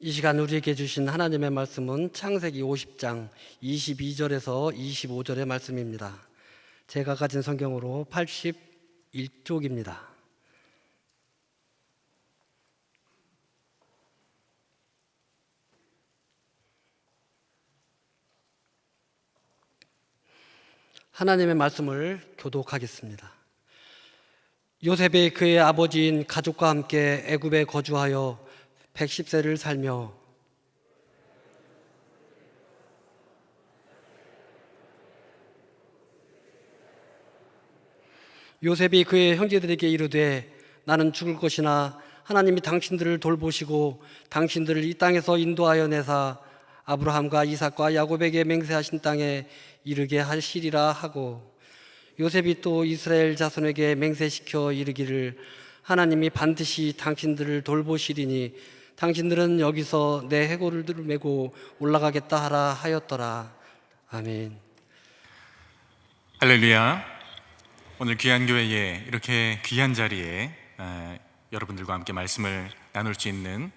이 시간 우리에게 주신 하나님의 말씀은 창세기 50장 22절에서 25절의 말씀입니다. 제가 가진 성경으로 81쪽입니다. 하나님의 말씀을 교독하겠습니다. 요셉이 그의 아버지인 가족과 함께 애굽에 거주하여 110세를 살며 요셉이 그의 형제들에게 이르되 나는 죽을 것이나 하나님이 당신들을 돌보시고 당신들을 이 땅에서 인도하여 내사 아브라함과 이삭과 야곱에게 맹세하신 땅에 이르게 하시리라 하고, 요셉이 또 이스라엘 자손에게 맹세시켜 이르기를 하나님이 반드시 당신들을 돌보시리니 당신들은 여기서 내 해골을 메고 올라가겠다 하라 하였더라. 아멘. 할렐루야. 오늘 귀한 교회에 이렇게 귀한 자리에 여러분들과 함께 말씀을 나눌 수 있는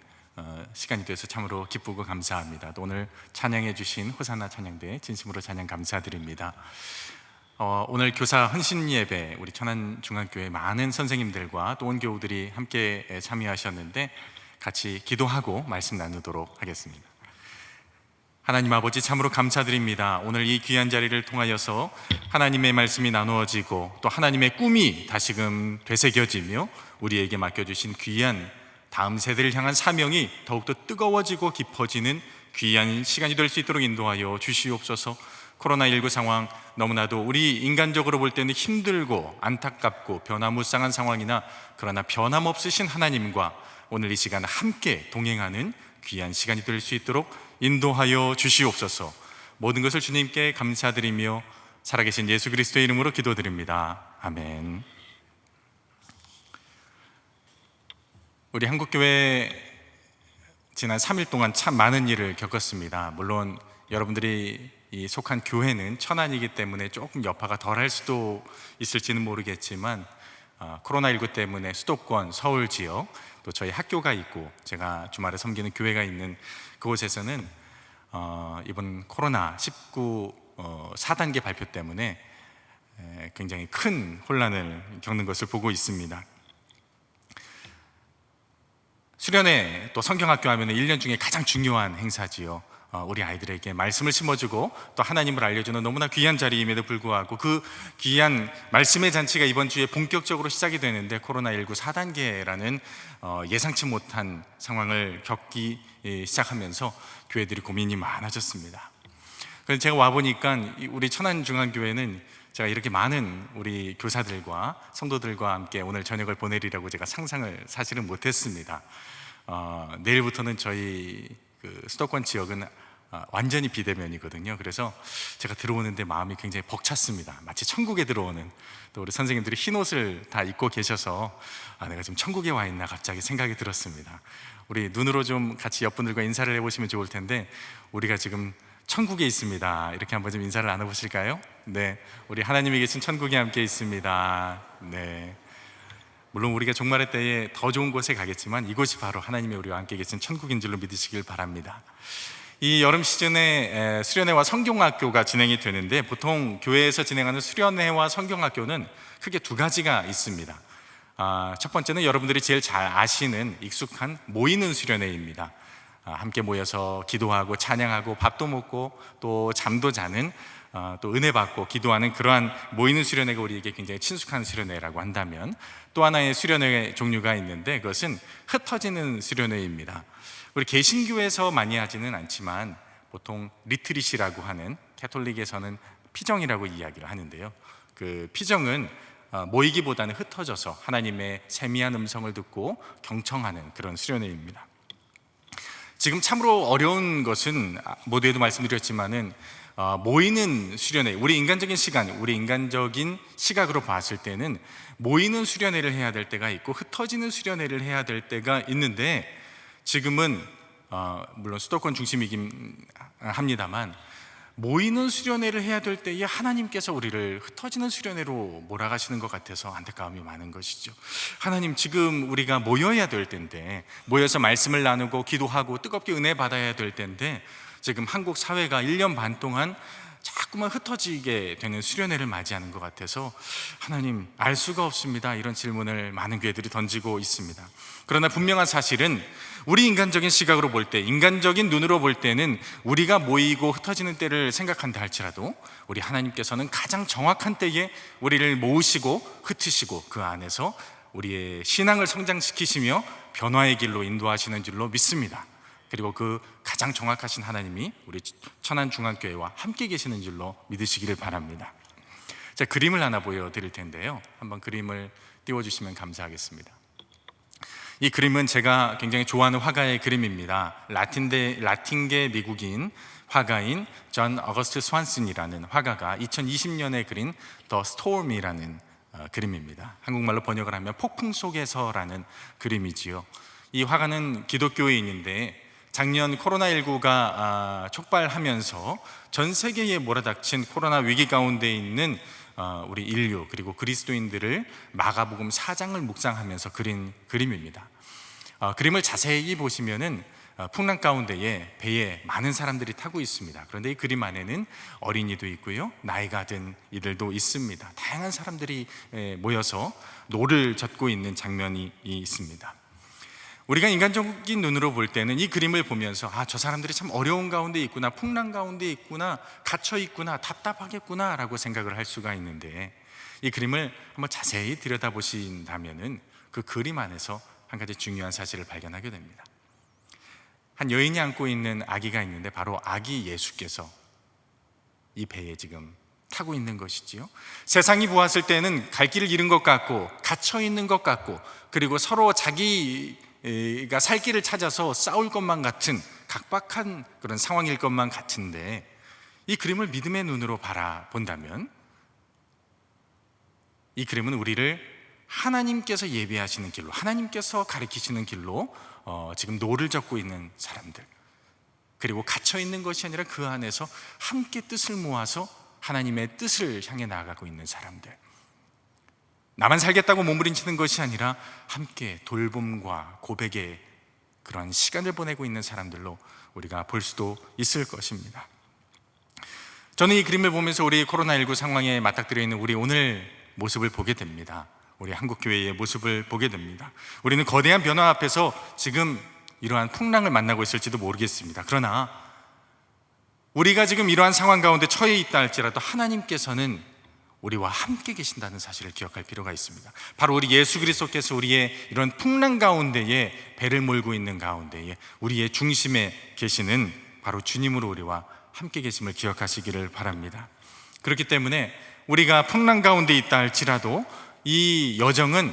시간이 되어서 참으로 기쁘고 감사합니다. 또 오늘 찬양해 주신 호산나 찬양대 진심으로 찬양 감사드립니다. 오늘 교사 헌신 예배 우리 천안중앙교회 많은 선생님들과 또 온 교우들이 함께 참여하셨는데 같이 기도하고 말씀 나누도록 하겠습니다. 하나님 아버지, 참으로 감사드립니다. 오늘 이 귀한 자리를 통하여서 하나님의 말씀이 나누어지고 또 하나님의 꿈이 다시금 되새겨지며 우리에게 맡겨주신 귀한 다음 세대를 향한 사명이 더욱더 뜨거워지고 깊어지는 귀한 시간이 될 수 있도록 인도하여 주시옵소서. 코로나19 상황, 너무나도 우리 인간적으로 볼 때는 힘들고 안타깝고 변화무쌍한 상황이나 그러나 변함없으신 하나님과 오늘 이 시간 함께 동행하는 귀한 시간이 될 수 있도록 인도하여 주시옵소서. 모든 것을 주님께 감사드리며 살아계신 예수 그리스도의 이름으로 기도드립니다. 아멘. 우리 한국교회 지난 3일 동안 참 많은 일을 겪었습니다. 물론 여러분들이 속한 교회는 천안이기 때문에 조금 여파가 덜할 수도 있을지는 모르겠지만 코로나19 때문에 수도권, 서울 지역, 또 저희 학교가 있고 제가 주말에 섬기는 교회가 있는 그곳에서는 이번 코로나19 4단계 발표 때문에 굉장히 큰 혼란을 겪는 것을 보고 있습니다. 수련회 또 성경학교 하면 1년 중에 가장 중요한 행사지요. 우리 아이들에게 말씀을 심어주고 또 하나님을 알려주는 너무나 귀한 자리임에도 불구하고 그 귀한 말씀의 잔치가 이번 주에 본격적으로 시작이 되는데 코로나19 4단계라는 예상치 못한 상황을 겪기 시작하면서 교회들이 고민이 많아졌습니다. 그래서 제가 와보니까 우리 천안중앙교회는 제가 이렇게 많은 우리 교사들과 성도들과 함께 오늘 저녁을 보내리라고 제가 상상을 사실은 못했습니다. 내일부터는 저희 수도권 지역은 완전히 비대면이거든요. 그래서 제가 들어오는데 마음이 굉장히 벅찼습니다. 마치 천국에 들어오는, 또 우리 선생님들이 흰 옷을 다 입고 계셔서 내가 지금 천국에 와 있나 갑자기 생각이 들었습니다. 우리 눈으로 좀 같이 옆분들과 인사를 해보시면 좋을 텐데, 우리가 지금 천국에 있습니다. 이렇게 한번 좀 인사를 나눠보실까요? 네, 우리 하나님이 계신 천국에 함께 있습니다. 네, 물론 우리가 종말의 때에 더 좋은 곳에 가겠지만 이곳이 바로 하나님이 우리와 함께 계신 천국인 줄로 믿으시길 바랍니다. 이 여름 시즌에 수련회와 성경학교가 진행이 되는데, 보통 교회에서 진행하는 수련회와 성경학교는 크게 두 가지가 있습니다. 첫 번째는 여러분들이 제일 잘 아시는 익숙한 모이는 수련회입니다. 함께 모여서 기도하고 찬양하고 밥도 먹고 또 잠도 자는, 또 은혜 받고 기도하는 그러한 모이는 수련회가 우리에게 굉장히 친숙한 수련회라고 한다면, 또 하나의 수련회 종류가 있는데 그것은 흩어지는 수련회입니다. 우리 개신교에서 많이 하지는 않지만 보통 리트릿이라고 하는, 캐톨릭에서는 피정이라고 이야기를 하는데요, 그 피정은 모이기보다는 흩어져서 하나님의 세미한 음성을 듣고 경청하는 그런 수련회입니다. 지금 참으로 어려운 것은 모두에도 말씀드렸지만은 모이는 수련회, 우리 인간적인 시간, 우리 인간적인 시각으로 봤을 때는 모이는 수련회를 해야 될 때가 있고 흩어지는 수련회를 해야 될 때가 있는데, 지금은 물론 수도권 중심이긴 합니다만 모이는 수련회를 해야 될 때에 하나님께서 우리를 흩어지는 수련회로 몰아가시는 것 같아서 안타까움이 많은 것이죠. 하나님, 지금 우리가 모여야 될 때인데, 모여서 말씀을 나누고 기도하고 뜨겁게 은혜 받아야 될 때인데, 지금 한국 사회가 1년 반 동안 자꾸만 흩어지게 되는 수련회를 맞이하는 것 같아서 하나님, 알 수가 없습니다. 이런 질문을 많은 교회들이 던지고 있습니다. 그러나 분명한 사실은 우리 인간적인 시각으로 볼 때, 인간적인 눈으로 볼 때는 우리가 모이고 흩어지는 때를 생각한다 할지라도 우리 하나님께서는 가장 정확한 때에 우리를 모으시고 흩으시고 그 안에서 우리의 신앙을 성장시키시며 변화의 길로 인도하시는 줄로 믿습니다. 그리고 그 가장 정확하신 하나님이 우리 천안중앙교회와 함께 계시는 줄로 믿으시기를 바랍니다. 자, 그림을 하나 보여드릴 텐데요, 한번 그림을 띄워주시면 감사하겠습니다. 이 그림은 제가 굉장히 좋아하는 화가의 그림입니다. 라틴계 미국인 화가인 존 어거스트 스완슨이라는 화가가 2020년에 그린 더 스톰이라는 그림입니다. 한국말로 번역을 하면 폭풍 속에서라는 그림이지요. 이 화가는 기독교인인데 작년 코로나19가 촉발하면서 전 세계에 몰아닥친 코로나 위기 가운데 있는 우리 인류 그리고 그리스도인들을 마가복음 4장을 묵상하면서 그린 그림입니다. 그림을 자세히 보시면은 풍랑 가운데에 배에 많은 사람들이 타고 있습니다. 그런데 이 그림 안에는 어린이도 있고요, 나이가 든 이들도 있습니다. 다양한 사람들이 모여서 노를 젓고 있는 장면이 있습니다. 우리가 인간적인 눈으로 볼 때는 이 그림을 보면서 저 사람들이 참 어려운 가운데 있구나, 풍랑 가운데 있구나, 갇혀 있구나, 답답하겠구나 라고 생각을 할 수가 있는데, 이 그림을 한번 자세히 들여다보신다면은 그 그림 안에서 한 가지 중요한 사실을 발견하게 됩니다. 한 여인이 안고 있는 아기가 있는데 바로 아기 예수께서 이 배에 지금 타고 있는 것이지요. 세상이 보았을 때는 갈 길을 잃은 것 같고 갇혀 있는 것 같고, 그리고 서로 자기가 살 길을 찾아서 싸울 것만 같은 각박한 그런 상황일 것만 같은데, 이 그림을 믿음의 눈으로 바라본다면 이 그림은 우리를 하나님께서 예비하시는 길로, 하나님께서 가리키시는 길로 지금 노를 젓고 있는 사람들, 그리고 갇혀 있는 것이 아니라 그 안에서 함께 뜻을 모아서 하나님의 뜻을 향해 나아가고 있는 사람들, 나만 살겠다고 몸부림치는 것이 아니라 함께 돌봄과 고백의 그런 시간을 보내고 있는 사람들로 우리가 볼 수도 있을 것입니다. 저는 이 그림을 보면서 우리 코로나19 상황에 맞닥뜨려 있는 우리 오늘 모습을 보게 됩니다. 우리 한국교회의 모습을 보게 됩니다. 우리는 거대한 변화 앞에서 지금 이러한 풍랑을 만나고 있을지도 모르겠습니다. 그러나 우리가 지금 이러한 상황 가운데 처해 있다 할지라도 하나님께서는 우리와 함께 계신다는 사실을 기억할 필요가 있습니다. 바로 우리 예수 그리스도께서 우리의 이런 풍랑 가운데에 배를 몰고 있는 가운데에 우리의 중심에 계시는 바로 주님으로 우리와 함께 계심을 기억하시기를 바랍니다. 그렇기 때문에 우리가 풍랑 가운데 있다 할지라도 이 여정은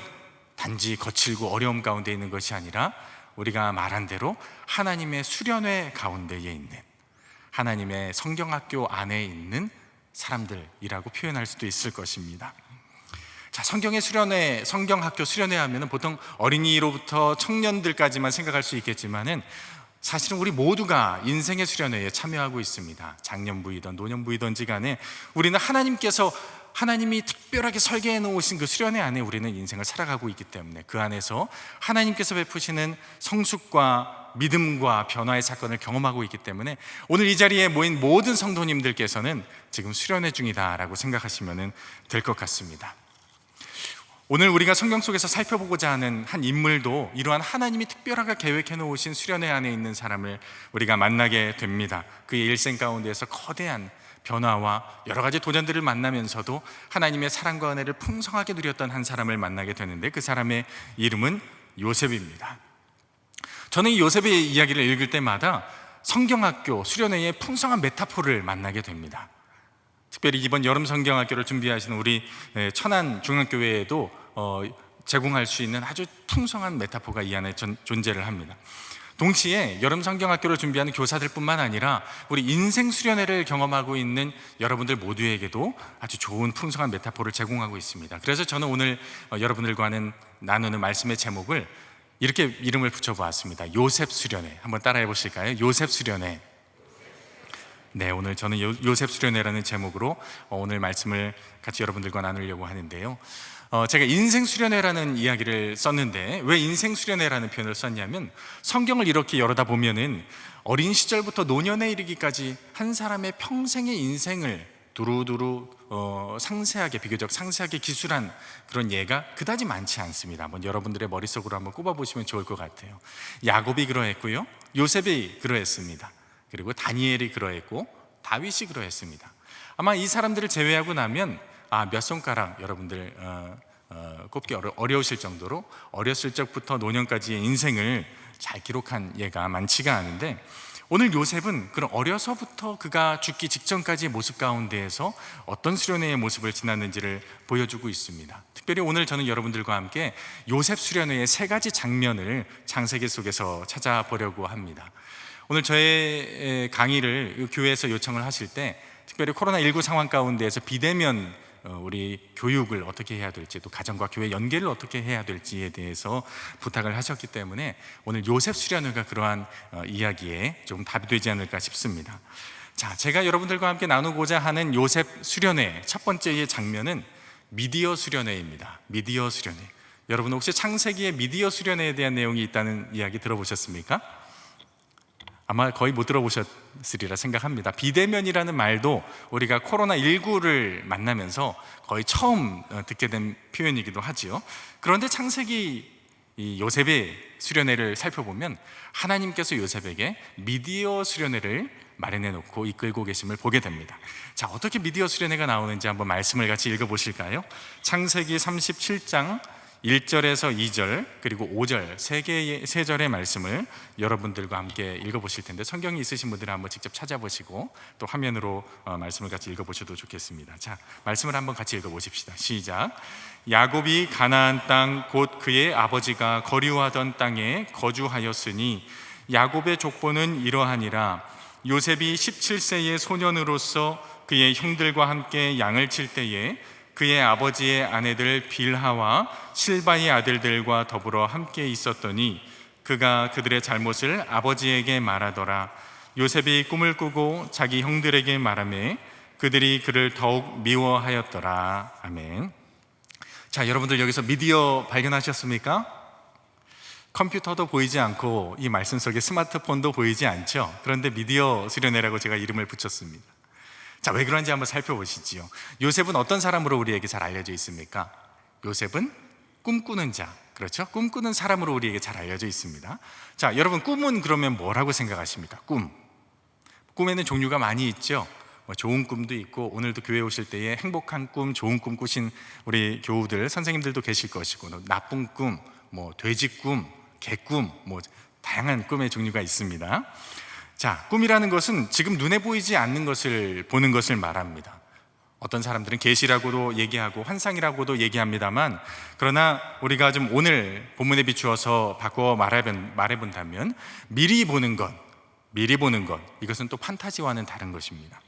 단지 거칠고 어려움 가운데 있는 것이 아니라 우리가 말한 대로 하나님의 수련회 가운데에 있는, 하나님의 성경학교 안에 있는 사람들이라고 표현할 수도 있을 것입니다. 자, 성경의 수련회, 성경학교 수련회 하면은 보통 어린이로부터 청년들까지만 생각할 수 있겠지만은 사실은 우리 모두가 인생의 수련회에 참여하고 있습니다. 장년부이든 노년부이든지 간에 우리는 하나님이 특별하게 설계해 놓으신 그 수련회 안에 우리는 인생을 살아가고 있기 때문에 그 안에서 하나님께서 베푸시는 성숙과 믿음과 변화의 사건을 경험하고 있기 때문에 오늘 이 자리에 모인 모든 성도님들께서는 지금 수련회 중이다라고 생각하시면 될 것 같습니다. 오늘 우리가 성경 속에서 살펴보고자 하는 한 인물도 이러한 하나님이 특별하게 계획해 놓으신 수련회 안에 있는 사람을 우리가 만나게 됩니다. 그의 일생 가운데에서 거대한 변화와 여러 가지 도전들을 만나면서도 하나님의 사랑과 은혜를 풍성하게 누렸던 한 사람을 만나게 되는데, 그 사람의 이름은 요셉입니다. 저는 이 요셉의 이야기를 읽을 때마다 성경학교 수련회의 풍성한 메타포를 만나게 됩니다. 특별히 이번 여름 성경학교를 준비하시는 우리 천안중앙교회에도 제공할 수 있는 아주 풍성한 메타포가 이 안에 존재를 합니다. 동시에 여름 성경학교를 준비하는 교사들뿐만 아니라 우리 인생 수련회를 경험하고 있는 여러분들 모두에게도 아주 좋은 풍성한 메타포를 제공하고 있습니다. 그래서 저는 오늘 여러분들과 나누는 말씀의 제목을 이렇게 이름을 붙여보았습니다. 요셉 수련회. 한번 따라해 보실까요? 요셉 수련회. 네, 오늘 저는 요셉 수련회라는 제목으로 오늘 말씀을 같이 여러분들과 나누려고 하는데요. 제가 인생 수련회라는 이야기를 썼는데 왜 인생 수련회라는 표현을 썼냐면 성경을 이렇게 열어다 보면은 어린 시절부터 노년에 이르기까지 한 사람의 평생의 인생을 두루두루 상세하게, 비교적 상세하게 기술한 그런 예가 그다지 많지 않습니다. 한번 여러분들의 머릿속으로 한번 꼽아보시면 좋을 것 같아요. 야곱이 그러했고요, 요셉이 그러했습니다. 그리고 다니엘이 그러했고 다윗이 그러했습니다. 아마 이 사람들을 제외하고 나면 몇 손가락 여러분들 꼽기 어려우실 정도로 어렸을 적부터 노년까지의 인생을 잘 기록한 예가 많지가 않은데, 오늘 요셉은 그런 어려서부터 그가 죽기 직전까지의 모습 가운데에서 어떤 수련회의 모습을 지났는지를 보여주고 있습니다. 특별히 오늘 저는 여러분들과 함께 요셉 수련회의 3가지 장면을 창세기 속에서 찾아보려고 합니다. 오늘 저의 강의를 교회에서 요청을 하실 때 특별히 코로나19 상황 가운데에서 비대면 우리 교육을 어떻게 해야 될지, 또 가정과 교회 연계를 어떻게 해야 될지에 대해서 부탁을 하셨기 때문에 오늘 요셉 수련회가 그러한 이야기에 좀 답이 되지 않을까 싶습니다. 자, 제가 여러분들과 함께 나누고자 하는 요셉 수련회 첫 번째의 장면은 미디어 수련회입니다. 미디어 수련회. 여러분 혹시 창세기에 미디어 수련회에 대한 내용이 있다는 이야기 들어보셨습니까? 아마 거의 못 들어보셨으리라 생각합니다. 비대면이라는 말도 우리가 코로나19를 만나면서 거의 처음 듣게 된 표현이기도 하지요. 그런데 창세기 이 요셉의 수련회를 살펴보면 하나님께서 요셉에게 미디어 수련회를 마련해 놓고 이끌고 계심을 보게 됩니다. 자, 어떻게 미디어 수련회가 나오는지 한번 말씀을 같이 읽어보실까요? 창세기 37장 1절에서 2절 그리고 5절 세 절의 말씀을 여러분들과 함께 읽어보실 텐데, 성경이 있으신 분들은 한번 직접 찾아보시고 또 화면으로 말씀을 같이 읽어보셔도 좋겠습니다. 자, 말씀을 한번 같이 읽어보십시다. 시작. 야곱이 가나안 땅 곧 그의 아버지가 거류하던 땅에 거주하였으니 야곱의 족보는 이러하니라. 요셉이 17세의 소년으로서 그의 형들과 함께 양을 칠 때에 그의 아버지의 아내들 빌하와 실바의 아들들과 더불어 함께 있었더니 그가 그들의 잘못을 아버지에게 말하더라. 요셉이 꿈을 꾸고 자기 형들에게 말하매 그들이 그를 더욱 미워하였더라. 아멘. 자, 여러분들 여기서 미디어 발견하셨습니까? 컴퓨터도 보이지 않고 이 말씀 속에 스마트폰도 보이지 않죠? 그런데 미디어 수련회라고 제가 이름을 붙였습니다. 자, 왜 그런지 한번 살펴보시지요. 요셉은 어떤 사람으로 우리에게 잘 알려져 있습니까? 요셉은 꿈꾸는 자, 그렇죠? 꿈꾸는 사람으로 우리에게 잘 알려져 있습니다. 자, 여러분 꿈은 그러면 뭐라고 생각하십니까? 꿈에는 종류가 많이 있죠. 좋은 꿈도 있고, 오늘도 교회 오실 때에 행복한 꿈, 좋은 꿈 꾸신 우리 교우들, 선생님들도 계실 것이고, 나쁜 꿈, 돼지 꿈, 개 꿈, 다양한 꿈의 종류가 있습니다. 자, 꿈이라는 것은 지금 눈에 보이지 않는 것을 보는 것을 말합니다. 어떤 사람들은 계시라고도 얘기하고 환상이라고도 얘기합니다만, 그러나 우리가 좀 오늘 본문에 비추어서 바꿔 말해본다면 미리 보는 것, 이것은 또 판타지와는 다른 것입니다.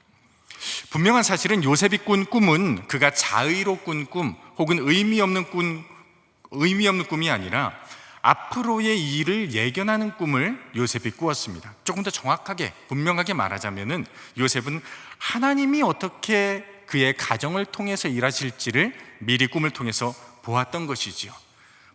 분명한 사실은 요셉이 꾼 꿈은 그가 자의로 꾼 꿈 혹은 의미 없는 꿈이 아니라 앞으로의 일을 예견하는 꿈을 요셉이 꾸었습니다. 조금 더 정확하게 분명하게 말하자면은 요셉은 하나님이 어떻게 그의 가정을 통해서 일하실지를 미리 꿈을 통해서 보았던 것이지요.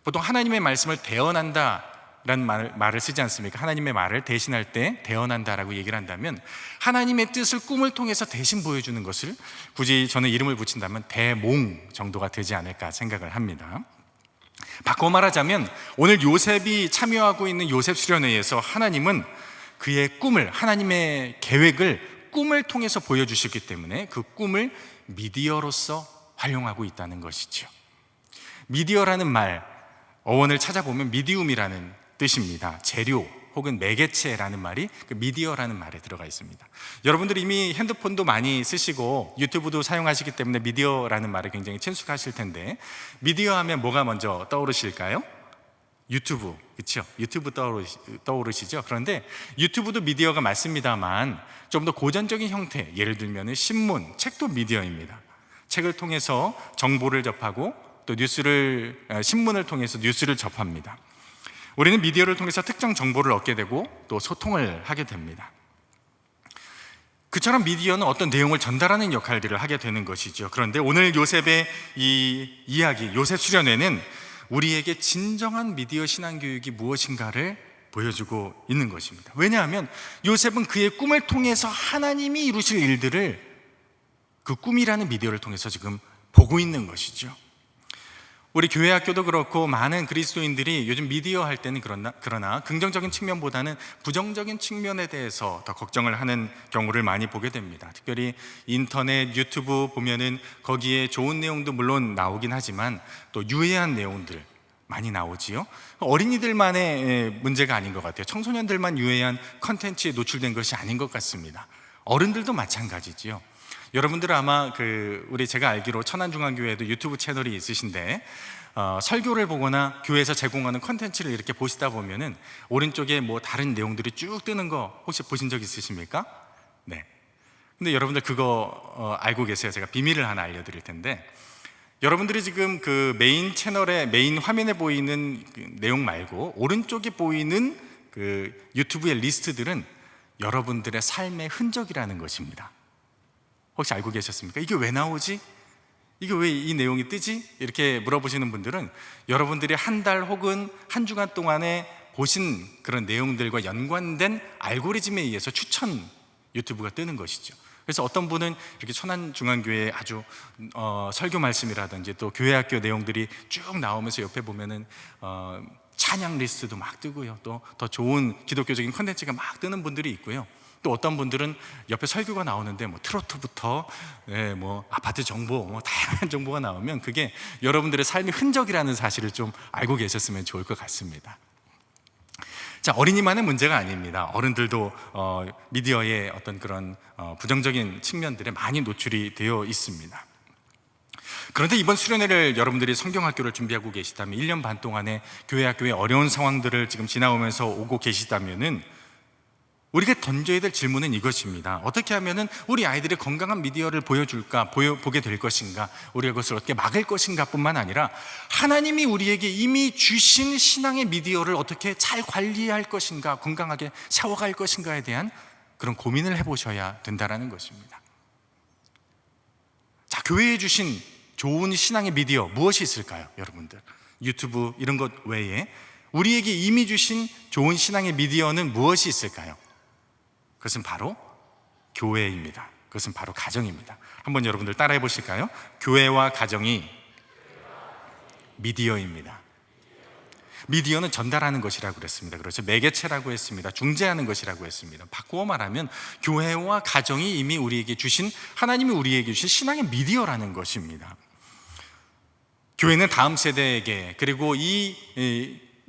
보통 하나님의 말씀을 대언한다라는 말을 쓰지 않습니까? 하나님의 말을 대신할 때 대언한다라고 얘기를 한다면 하나님의 뜻을 꿈을 통해서 대신 보여주는 것을 굳이 저는 이름을 붙인다면 대몽 정도가 되지 않을까 생각을 합니다. 바꿔 말하자면 오늘 요셉이 참여하고 있는 요셉 수련회에서 하나님은 그의 꿈을, 하나님의 계획을 꿈을 통해서 보여주시기 때문에 그 꿈을 미디어로서 활용하고 있다는 것이죠. 미디어라는 말, 어원을 찾아보면 미디움이라는 뜻입니다. 재료 혹은 매개체라는 말이 그 미디어라는 말에 들어가 있습니다. 여러분들이 이미 핸드폰도 많이 쓰시고 유튜브도 사용하시기 때문에 미디어라는 말에 굉장히 친숙하실 텐데, 미디어 하면 뭐가 먼저 떠오르실까요? 유튜브, 그렇죠? 유튜브 떠오르시죠? 그런데 유튜브도 미디어가 맞습니다만 좀 더 고전적인 형태, 예를 들면 신문, 책도 미디어입니다. 책을 통해서 정보를 접하고 또 신문을 통해서 뉴스를 접합니다. 우리는 미디어를 통해서 특정 정보를 얻게 되고 또 소통을 하게 됩니다. 그처럼 미디어는 어떤 내용을 전달하는 역할들을 하게 되는 것이죠. 그런데 오늘 요셉의 이 이야기, 요셉 수련회는 우리에게 진정한 미디어 신앙교육이 무엇인가를 보여주고 있는 것입니다. 왜냐하면 요셉은 그의 꿈을 통해서 하나님이 이루실 일들을 그 꿈이라는 미디어를 통해서 지금 보고 있는 것이죠. 우리 교회 학교도 그렇고 많은 그리스도인들이 요즘 미디어 할 때는 그러나 긍정적인 측면보다는 부정적인 측면에 대해서 더 걱정을 하는 경우를 많이 보게 됩니다. 특별히 인터넷, 유튜브 보면은 거기에 좋은 내용도 물론 나오긴 하지만 또 유해한 내용들 많이 나오지요. 어린이들만의 문제가 아닌 것 같아요. 청소년들만 유해한 컨텐츠에 노출된 것이 아닌 것 같습니다. 어른들도 마찬가지지요. 여러분들 아마 우리 제가 알기로 천안중앙교회에도 유튜브 채널이 있으신데 설교를 보거나 교회에서 제공하는 컨텐츠를 이렇게 보시다 보면은 오른쪽에 뭐 다른 내용들이 쭉 뜨는 거 혹시 보신 적 있으십니까? 네. 근데 여러분들 그거 알고 계세요? 제가 비밀을 하나 알려드릴 텐데, 여러분들이 지금 그 메인 채널의 메인 화면에 보이는 그 내용 말고 오른쪽에 보이는 그 유튜브의 리스트들은 여러분들의 삶의 흔적이라는 것입니다. 혹시 알고 계셨습니까? 이게 왜 나오지? 이게 왜 이 내용이 뜨지? 이렇게 물어보시는 분들은 여러분들이 한 달 혹은 한 주간 동안에 보신 그런 내용들과 연관된 알고리즘에 의해서 추천 유튜브가 뜨는 것이죠. 그래서 어떤 분은 이렇게 천안중앙교회 아주 설교 말씀이라든지 또 교회학교 내용들이 쭉 나오면서 옆에 보면은 찬양 리스트도 막 뜨고요, 또 더 좋은 기독교적인 컨텐츠가 막 뜨는 분들이 있고요. 또 어떤 분들은 옆에 설교가 나오는데 뭐 트로트부터 뭐 아파트 정보, 뭐 다양한 정보가 나오면 그게 여러분들의 삶의 흔적이라는 사실을 좀 알고 계셨으면 좋을 것 같습니다. 자, 어린이만의 문제가 아닙니다. 어른들도 미디어의 어떤 그런 부정적인 측면들에 많이 노출이 되어 있습니다. 그런데 이번 수련회를 여러분들이 성경학교를 준비하고 계시다면 1년 반 동안의 교회 학교의 어려운 상황들을 지금 지나오면서 오고 계시다면은 우리가 던져야 될 질문은 이것입니다. 어떻게 하면은 우리 아이들의 건강한 미디어를 보여줄까, 보게 될 것인가, 우리가 그것을 어떻게 막을 것인가 뿐만 아니라 하나님이 우리에게 이미 주신 신앙의 미디어를 어떻게 잘 관리할 것인가, 건강하게 세워갈 것인가에 대한 그런 고민을 해보셔야 된다는 것입니다. 자, 교회에 주신 좋은 신앙의 미디어 무엇이 있을까요, 여러분들? 유튜브 이런 것 외에 우리에게 이미 주신 좋은 신앙의 미디어는 무엇이 있을까요? 그것은 바로 교회입니다. 그것은 바로 가정입니다. 한번 여러분들 따라해 보실까요? 교회와 가정이 미디어입니다. 미디어는 전달하는 것이라고 그랬습니다. 그렇죠? 매개체라고 했습니다. 중재하는 것이라고 했습니다. 바꾸어 말하면 교회와 가정이 이미 우리에게 주신, 하나님이 우리에게 주신 신앙의 미디어라는 것입니다. 교회는 다음 세대에게, 그리고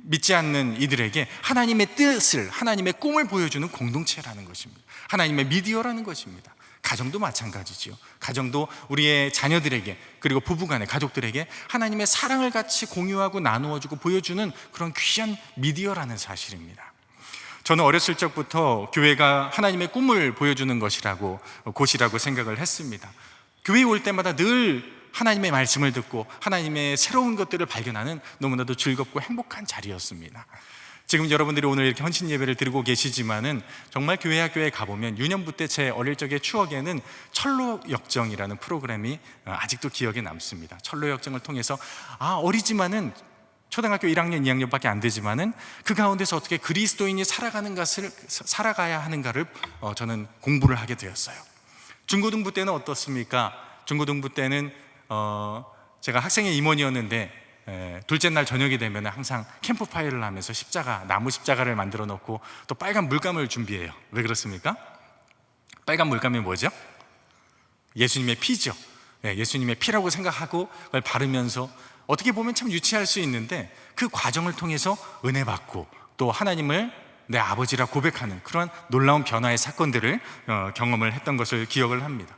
믿지 않는 이들에게 하나님의 뜻을, 하나님의 꿈을 보여주는 공동체라는 것입니다. 하나님의 미디어라는 것입니다. 가정도 마찬가지지요. 가정도 우리의 자녀들에게, 그리고 부부간의 가족들에게 하나님의 사랑을 같이 공유하고 나누어주고 보여주는 그런 귀한 미디어라는 사실입니다. 저는 어렸을 적부터 교회가 하나님의 꿈을 보여주는 곳이라고 생각을 했습니다. 교회에 올 때마다 늘 하나님의 말씀을 듣고 하나님의 새로운 것들을 발견하는 너무나도 즐겁고 행복한 자리였습니다. 지금 여러분들이 오늘 이렇게 헌신 예배를 드리고 계시지만은 정말 교회 학교에 가보면 유년부 때 제 어릴 적의 추억에는 철로역정이라는 프로그램이 아직도 기억에 남습니다. 철로역정을 통해서 어리지만은 초등학교 1학년, 2학년밖에 안 되지만은 그 가운데서 어떻게 그리스도인이 살아가야 하는가를 저는 공부를 하게 되었어요. 중고등부 때는 어떻습니까? 중고등부 때는 제가 학생의 임원이었는데 둘째 날 저녁이 되면 항상 캠프파이어를 하면서 나무 십자가를 만들어 놓고 또 빨간 물감을 준비해요. 왜 그렇습니까? 빨간 물감이 뭐죠? 예수님의 피죠. 예수님의 피라고 생각하고 그걸 바르면서 어떻게 보면 참 유치할 수 있는데 그 과정을 통해서 은혜 받고 또 하나님을 내 아버지라 고백하는 그런 놀라운 변화의 사건들을 경험을 했던 것을 기억을 합니다.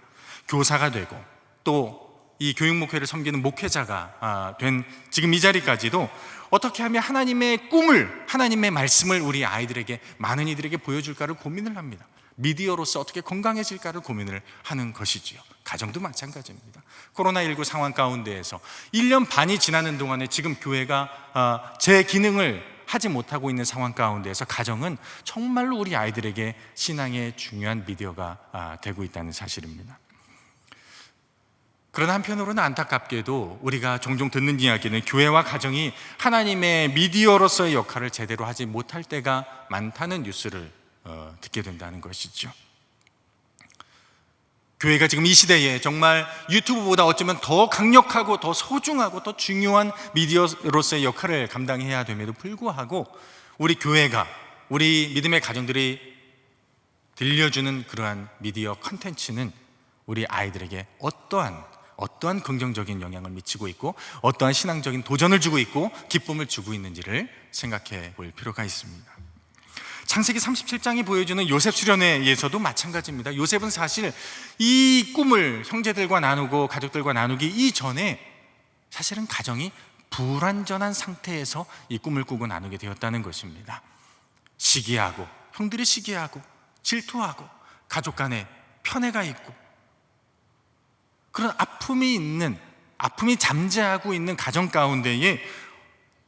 교사가 되고 또 이 교육목회를 섬기는 목회자가 된 지금 이 자리까지도 어떻게 하면 하나님의 꿈을, 하나님의 말씀을 우리 아이들에게, 많은 이들에게 보여줄까를 고민을 합니다. 미디어로서 어떻게 건강해질까를 고민을 하는 것이지요. 가정도 마찬가지입니다. 코로나19 상황 가운데에서 1년 반이 지나는 동안에 지금 교회가 제 기능을 하지 못하고 있는 상황 가운데에서 가정은 정말로 우리 아이들에게 신앙의 중요한 미디어가 되고 있다는 사실입니다. 그러나 한편으로는 안타깝게도 우리가 종종 듣는 이야기는 교회와 가정이 하나님의 미디어로서의 역할을 제대로 하지 못할 때가 많다는 뉴스를 듣게 된다는 것이죠. 교회가 지금 이 시대에 정말 유튜브보다 어쩌면 더 강력하고 더 소중하고 더 중요한 미디어로서의 역할을 감당해야 됨에도 불구하고 우리 교회가, 우리 믿음의 가정들이 들려주는 그러한 미디어 컨텐츠는 우리 아이들에게 어떠한 긍정적인 영향을 미치고 있고 어떠한 신앙적인 도전을 주고 있고 기쁨을 주고 있는지를 생각해 볼 필요가 있습니다. 창세기 37장이 보여주는 요셉 수련회에서도 마찬가지입니다. 요셉은 사실 이 꿈을 형제들과 나누고 가족들과 나누기 이전에 사실은 가정이 불완전한 상태에서 이 꿈을 꾸고 나누게 되었다는 것입니다. 시기하고, 형들이 시기하고 질투하고 가족 간에 편애가 있고 그런 아픔이 잠재하고 있는 가정 가운데에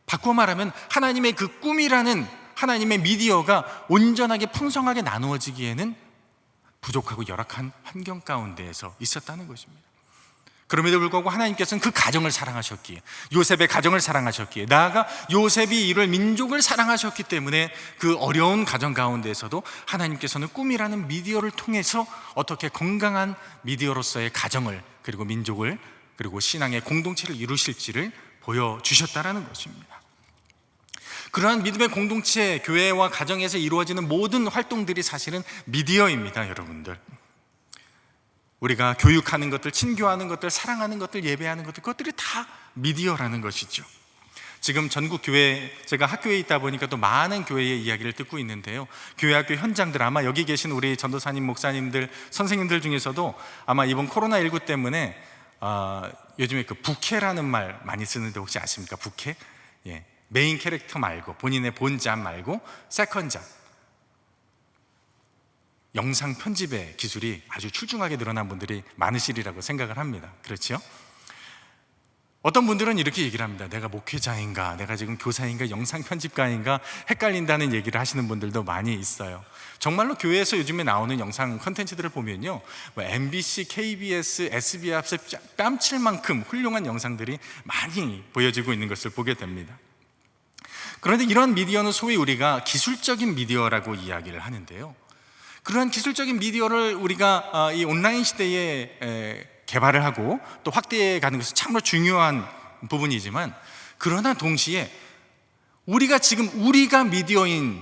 바꿔 말하면 하나님의 그 꿈이라는 하나님의 미디어가 온전하게 풍성하게 나누어지기에는 부족하고 열악한 환경 가운데에서 있었다는 것입니다. 그럼에도 불구하고 하나님께서는 그 가정을 사랑하셨기에, 요셉의 가정을 사랑하셨기에, 나아가 요셉이 이룰 민족을 사랑하셨기 때문에 그 어려운 가정 가운데에서도 하나님께서는 꿈이라는 미디어를 통해서 어떻게 건강한 미디어로서의 가정을, 그리고 민족을, 그리고 신앙의 공동체를 이루실지를 보여주셨다는 것입니다. 그러한 믿음의 공동체, 교회와 가정에서 이루어지는 모든 활동들이 사실은 미디어입니다, 여러분들. 우리가 교육하는 것들, 친교하는 것들, 사랑하는 것들, 예배하는 것들, 그것들이 다 미디어라는 것이죠. 지금 전국 교회, 제가 학교에 있다 보니까 또 많은 교회의 이야기를 듣고 있는데요, 교회 학교 현장들, 아마 여기 계신 우리 전도사님, 목사님들, 선생님들 중에서도 아마 이번 코로나19 때문에 요즘에 그 부캐라는 말 많이 쓰는데 혹시 아십니까? 부캐? 예. 메인 캐릭터 말고, 본인의 본잡 말고 세컨잡, 영상 편집의 기술이 아주 출중하게 늘어난 분들이 많으시리라고 생각을 합니다. 그렇죠? 어떤 분들은 이렇게 얘기를 합니다. 내가 목회자인가, 내가 지금 교사인가, 영상 편집가인가 헷갈린다는 얘기를 하시는 분들도 많이 있어요. 정말로 교회에서 요즘에 나오는 영상 컨텐츠들을 보면요, MBC, KBS, SBS 앞에 뺨칠 만큼 훌륭한 영상들이 많이 보여지고 있는 것을 보게 됩니다. 그런데 이런 미디어는 소위 우리가 기술적인 미디어라고 이야기를 하는데요, 그러한 기술적인 미디어를 우리가 이 온라인 시대에 개발을 하고 또 확대해 가는 것은 참으로 중요한 부분이지만, 그러나 동시에 우리가 미디어인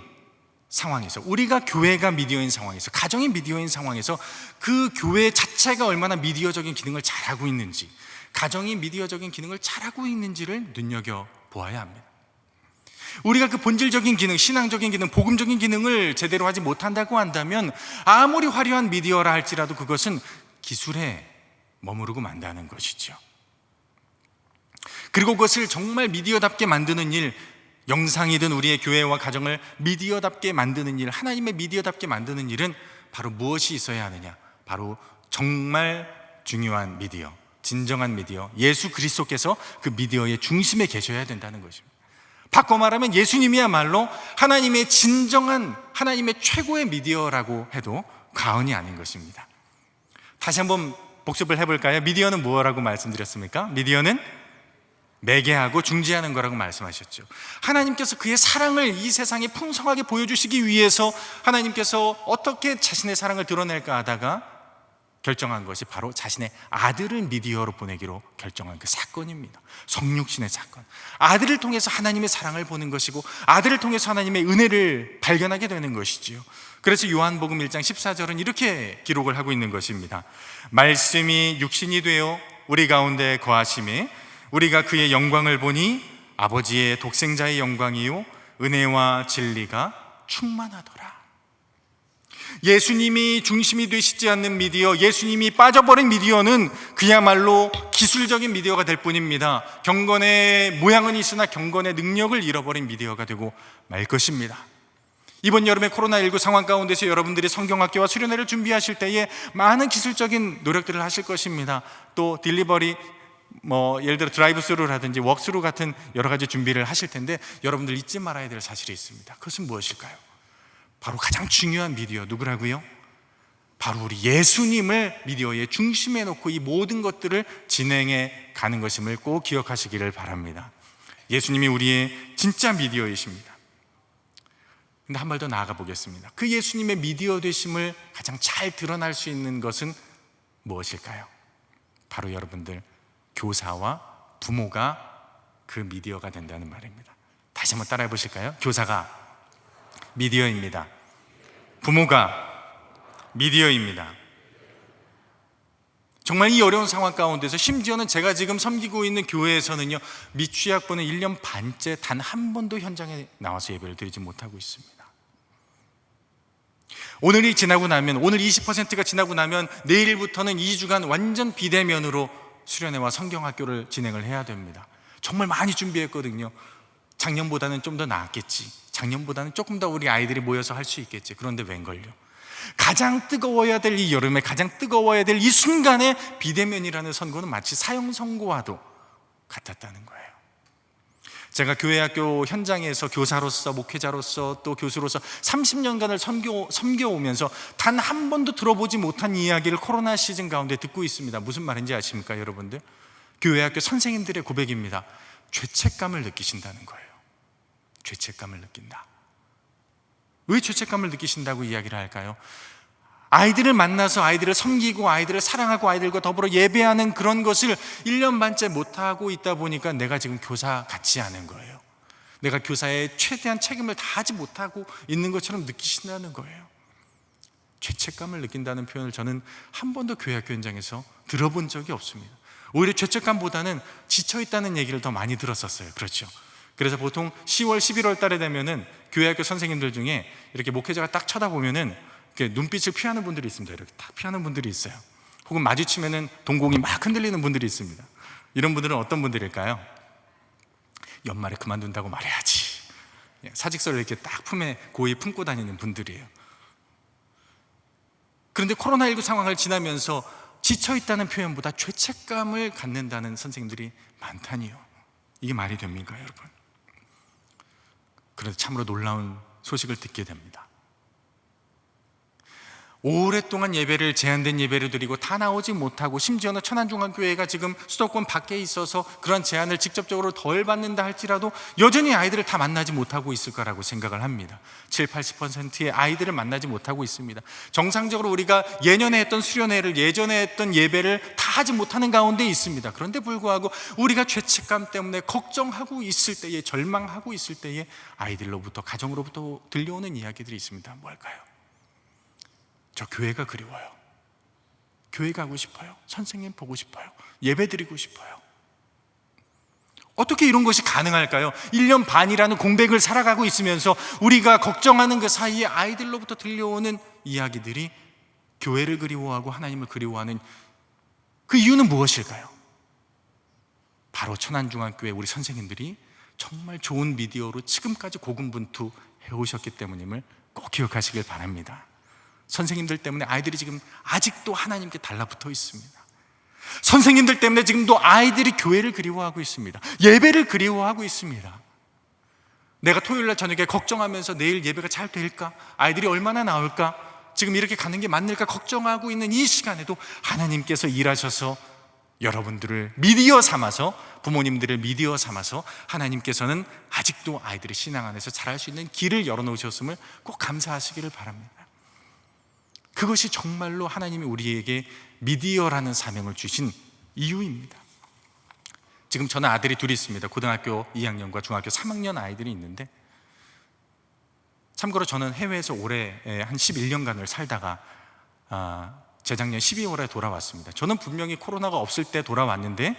상황에서, 우리가 교회가 미디어인 상황에서, 가정이 미디어인 상황에서 그 교회 자체가 얼마나 미디어적인 기능을 잘하고 있는지, 가정이 미디어적인 기능을 잘하고 있는지를 눈여겨보아야 합니다. 우리가 그 본질적인 기능, 신앙적인 기능, 복음적인 기능을 제대로 하지 못한다고 한다면 아무리 화려한 미디어라 할지라도 그것은 기술에 머무르고 만다는 것이죠. 그리고 그것을 정말 미디어답게 만드는 일, 영상이든 우리의 교회와 가정을 미디어답게 만드는 일, 하나님의 미디어답게 만드는 일은 바로 무엇이 있어야 하느냐? 바로 정말 중요한 미디어, 진정한 미디어, 예수 그리스도께서 그 미디어의 중심에 계셔야 된다는 것입니다. 바꿔 말하면 예수님이야말로 하나님의 진정한, 하나님의 최고의 미디어라고 해도 과언이 아닌 것입니다. 다시 한번 복습을 해볼까요? 미디어는 뭐라고 말씀드렸습니까? 미디어는 매개하고 중재하는 거라고 말씀하셨죠. 하나님께서 그의 사랑을 이 세상에 풍성하게 보여주시기 위해서 하나님께서 어떻게 자신의 사랑을 드러낼까 하다가 결정한 것이 바로 자신의 아들을 미디어로 보내기로 결정한 그 사건입니다. 성육신의 사건. 아들을 통해서 하나님의 사랑을 보는 것이고, 아들을 통해서 하나님의 은혜를 발견하게 되는 것이지요. 그래서 요한복음 1장 14절은 이렇게 기록을 하고 있는 것입니다. 말씀이 육신이 되어 우리 가운데 거하심에 우리가 그의 영광을 보니 아버지의 독생자의 영광이요 은혜와 진리가 충만하더라. 예수님이 중심이 되시지 않는 미디어, 예수님이 빠져버린 미디어는 그야말로 기술적인 미디어가 될 뿐입니다. 경건의 모양은 있으나 경건의 능력을 잃어버린 미디어가 되고 말 것입니다. 이번 여름에 코로나19 상황 가운데서 여러분들이 성경학교와 수련회를 준비하실 때에 많은 기술적인 노력들을 하실 것입니다. 또 딜리버리 예를 들어 드라이브 스루라든지 웍스루 같은 여러 가지 준비를 하실 텐데, 여러분들 잊지 말아야 될 사실이 있습니다. 그것은 무엇일까요? 바로 가장 중요한 미디어, 누구라고요? 바로 우리 예수님을 미디어의 중심에 놓고 이 모든 것들을 진행해 가는 것임을 꼭 기억하시기를 바랍니다. 예수님이 우리의 진짜 미디어이십니다. 근데 한 발 더 나아가 보겠습니다. 그 예수님의 미디어 되심을 가장 잘 드러날 수 있는 것은 무엇일까요? 바로 여러분들 교사와 부모가 그 미디어가 된다는 말입니다. 다시 한번 따라해 보실까요? 교사가 미디어입니다. 부모가 미디어입니다. 정말 이 어려운 상황 가운데서, 심지어는 제가 지금 섬기고 있는 교회에서는요, 미취학번은 1년 반째 단 한 번도 현장에 나와서 예배를 드리지 못하고 있습니다. 오늘이 지나고 나면, 오늘 20%가 지나고 나면 내일부터는 2주간 완전 비대면으로 수련회와 성경학교를 진행을 해야 됩니다. 정말 많이 준비했거든요. 작년보다는 좀 더 나았겠지, 작년보다는 조금 더 우리 아이들이 모여서 할 수 있겠지. 그런데 웬걸요, 가장 뜨거워야 될 이 여름에, 가장 뜨거워야 될 이 순간에 비대면이라는 선고는 마치 사형 선고와도 같았다는 거예요. 제가 교회학교 현장에서 교사로서, 목회자로서, 또 교수로서 30년간을 섬겨오면서 단 한 번도 들어보지 못한 이야기를 코로나 시즌 가운데 듣고 있습니다. 무슨 말인지 아십니까, 여러분들? 교회학교 선생님들의 고백입니다. 죄책감을 느끼신다는 거예요. 죄책감을 느낀다. 왜 죄책감을 느끼신다고 이야기를 할까요? 아이들을 만나서 아이들을 섬기고 아이들을 사랑하고 아이들과 더불어 예배하는 그런 것을 1년 반째 못하고 있다 보니까 내가 지금 교사 같지 않은 거예요. 내가 교사의 최대한 책임을 다하지 못하고 있는 것처럼 느끼신다는 거예요. 죄책감을 느낀다는 표현을 저는 한 번도 교회학교 현장에서 들어본 적이 없습니다. 오히려 죄책감보다는 지쳐있다는 얘기를 더 많이 들었었어요. 그렇죠? 그래서 보통 10월, 11월 달에 되면은 교회학교 선생님들 중에 이렇게 목회자가 딱 쳐다보면은 이렇게 눈빛을 피하는 분들이 있습니다. 이렇게 딱 피하는 분들이 있어요. 혹은 마주치면은 동공이 막 흔들리는 분들이 있습니다. 이런 분들은 어떤 분들일까요? 연말에 그만둔다고 말해야지, 사직서를 이렇게 딱 품에 고이 품고 다니는 분들이에요. 그런데 코로나19 상황을 지나면서 지쳐있다는 표현보다 죄책감을 갖는다는 선생님들이 많다니요. 이게 말이 됩니까, 여러분? 그래서 참으로 놀라운 소식을 듣게 됩니다. 오랫동안 예배를, 제한된 예배를 드리고 다 나오지 못하고, 심지어는 천안중앙교회가 지금 수도권 밖에 있어서 그런 제한을 직접적으로 덜 받는다 할지라도 여전히 아이들을 다 만나지 못하고 있을 거라고 생각을 합니다. 70-80%의 아이들을 만나지 못하고 있습니다. 정상적으로 우리가 예년에 했던 수련회를, 예전에 했던 예배를 다 하지 못하는 가운데 있습니다. 그런데 불구하고 우리가 죄책감 때문에 걱정하고 있을 때에, 절망하고 있을 때에 아이들로부터, 가정으로부터 들려오는 이야기들이 있습니다. 뭘까요? 저 교회가 그리워요. 교회 가고 싶어요. 선생님 보고 싶어요. 예배 드리고 싶어요. 어떻게 이런 것이 가능할까요? 1년 반이라는 공백을 살아가고 있으면서 우리가 걱정하는 그 사이에 아이들로부터 들려오는 이야기들이 교회를 그리워하고 하나님을 그리워하는 그 이유는 무엇일까요? 바로 천안중앙교회 우리 선생님들이 정말 좋은 미디어로 지금까지 고군분투 해오셨기 때문임을 꼭 기억하시길 바랍니다. 선생님들 때문에 아이들이 지금 아직도 하나님께 달라붙어 있습니다. 선생님들 때문에 지금도 아이들이 교회를 그리워하고 있습니다. 예배를 그리워하고 있습니다. 내가 토요일날 저녁에 걱정하면서 내일 예배가 잘 될까? 아이들이 얼마나 나올까? 지금 이렇게 가는 게 맞을까? 걱정하고 있는 이 시간에도 하나님께서 일하셔서 여러분들을 미디어 삼아서, 부모님들을 미디어 삼아서 하나님께서는 아직도 아이들의 신앙 안에서 자랄 수 있는 길을 열어놓으셨음을 꼭 감사하시기를 바랍니다. 그것이 정말로 하나님이 우리에게 미디어라는 사명을 주신 이유입니다. 지금 저는 아들이 둘이 있습니다. 고등학교 2학년과 중학교 3학년 아이들이 있는데, 참고로 저는 해외에서 올해 한 11년간을 살다가 재작년 12월에 돌아왔습니다. 저는 분명히 코로나가 없을 때 돌아왔는데,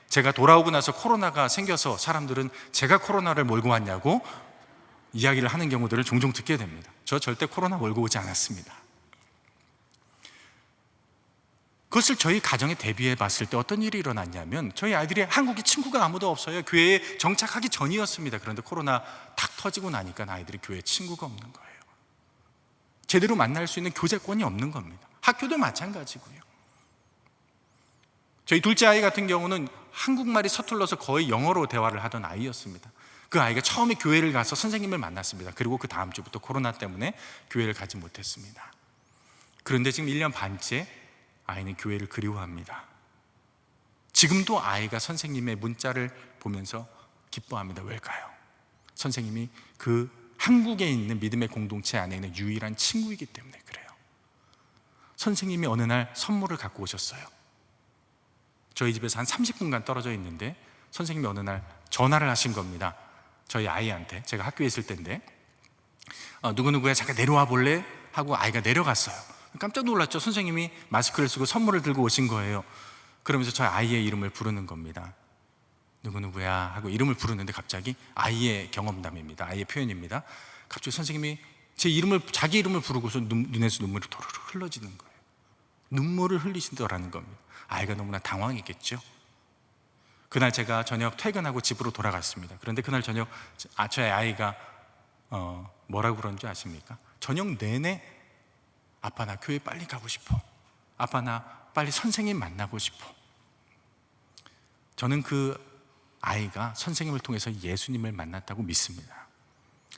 제가 돌아오고 나서 코로나가 생겨서 사람들은 제가 코로나를 몰고 왔냐고 이야기를 하는 경우들을 종종 듣게 됩니다. 저 절대 코로나 몰고 오지 않았습니다. 그것을 저희 가정에 대비해 봤을 때 어떤 일이 일어났냐면, 저희 아이들이 한국에 친구가 아무도 없어요. 교회에 정착하기 전이었습니다. 그런데 코로나 탁 터지고 나니까 아이들이 교회에 친구가 없는 거예요. 제대로 만날 수 있는 교제권이 없는 겁니다. 학교도 마찬가지고요. 저희 둘째 아이 같은 경우는 한국말이 서툴러서 거의 영어로 대화를 하던 아이였습니다. 그 아이가 처음에 교회를 가서 선생님을 만났습니다. 그리고 그 다음 주부터 코로나 때문에 교회를 가지 못했습니다. 그런데 지금 1년 반째 아이는 교회를 그리워합니다. 지금도 아이가 선생님의 문자를 보면서 기뻐합니다. 왜일까요? 선생님이 그 한국에 있는 믿음의 공동체 안에 있는 유일한 친구이기 때문에 그래요. 선생님이 어느 날 선물을 갖고 오셨어요. 저희 집에서 한 30분간 떨어져 있는데 선생님이 어느 날 전화를 하신 겁니다. 저희 아이한테. 제가 학교에 있을 때인데 누구누구야 잠깐 내려와 볼래? 하고 아이가 내려갔어요. 깜짝 놀랐죠. 선생님이 마스크를 쓰고 선물을 들고 오신 거예요. 그러면서 저희 아이의 이름을 부르는 겁니다. 누구누구야 하고 이름을 부르는데 갑자기 아이의 경험담입니다. 아이의 표현입니다. 갑자기 선생님이 자기 이름을 부르고서 눈에서 눈물이 도르르 흘러지는 거예요. 눈물을 흘리신다라는 겁니다. 아이가 너무나 당황했겠죠. 그날 제가 저녁 퇴근하고 집으로 돌아갔습니다. 그런데 그날 저녁 저희 아이가 뭐라고 그런지 아십니까? 저녁 내내 아빠 나 교회 빨리 가고 싶어. 아빠 나 빨리 선생님 만나고 싶어. 저는 그 아이가 선생님을 통해서 예수님을 만났다고 믿습니다.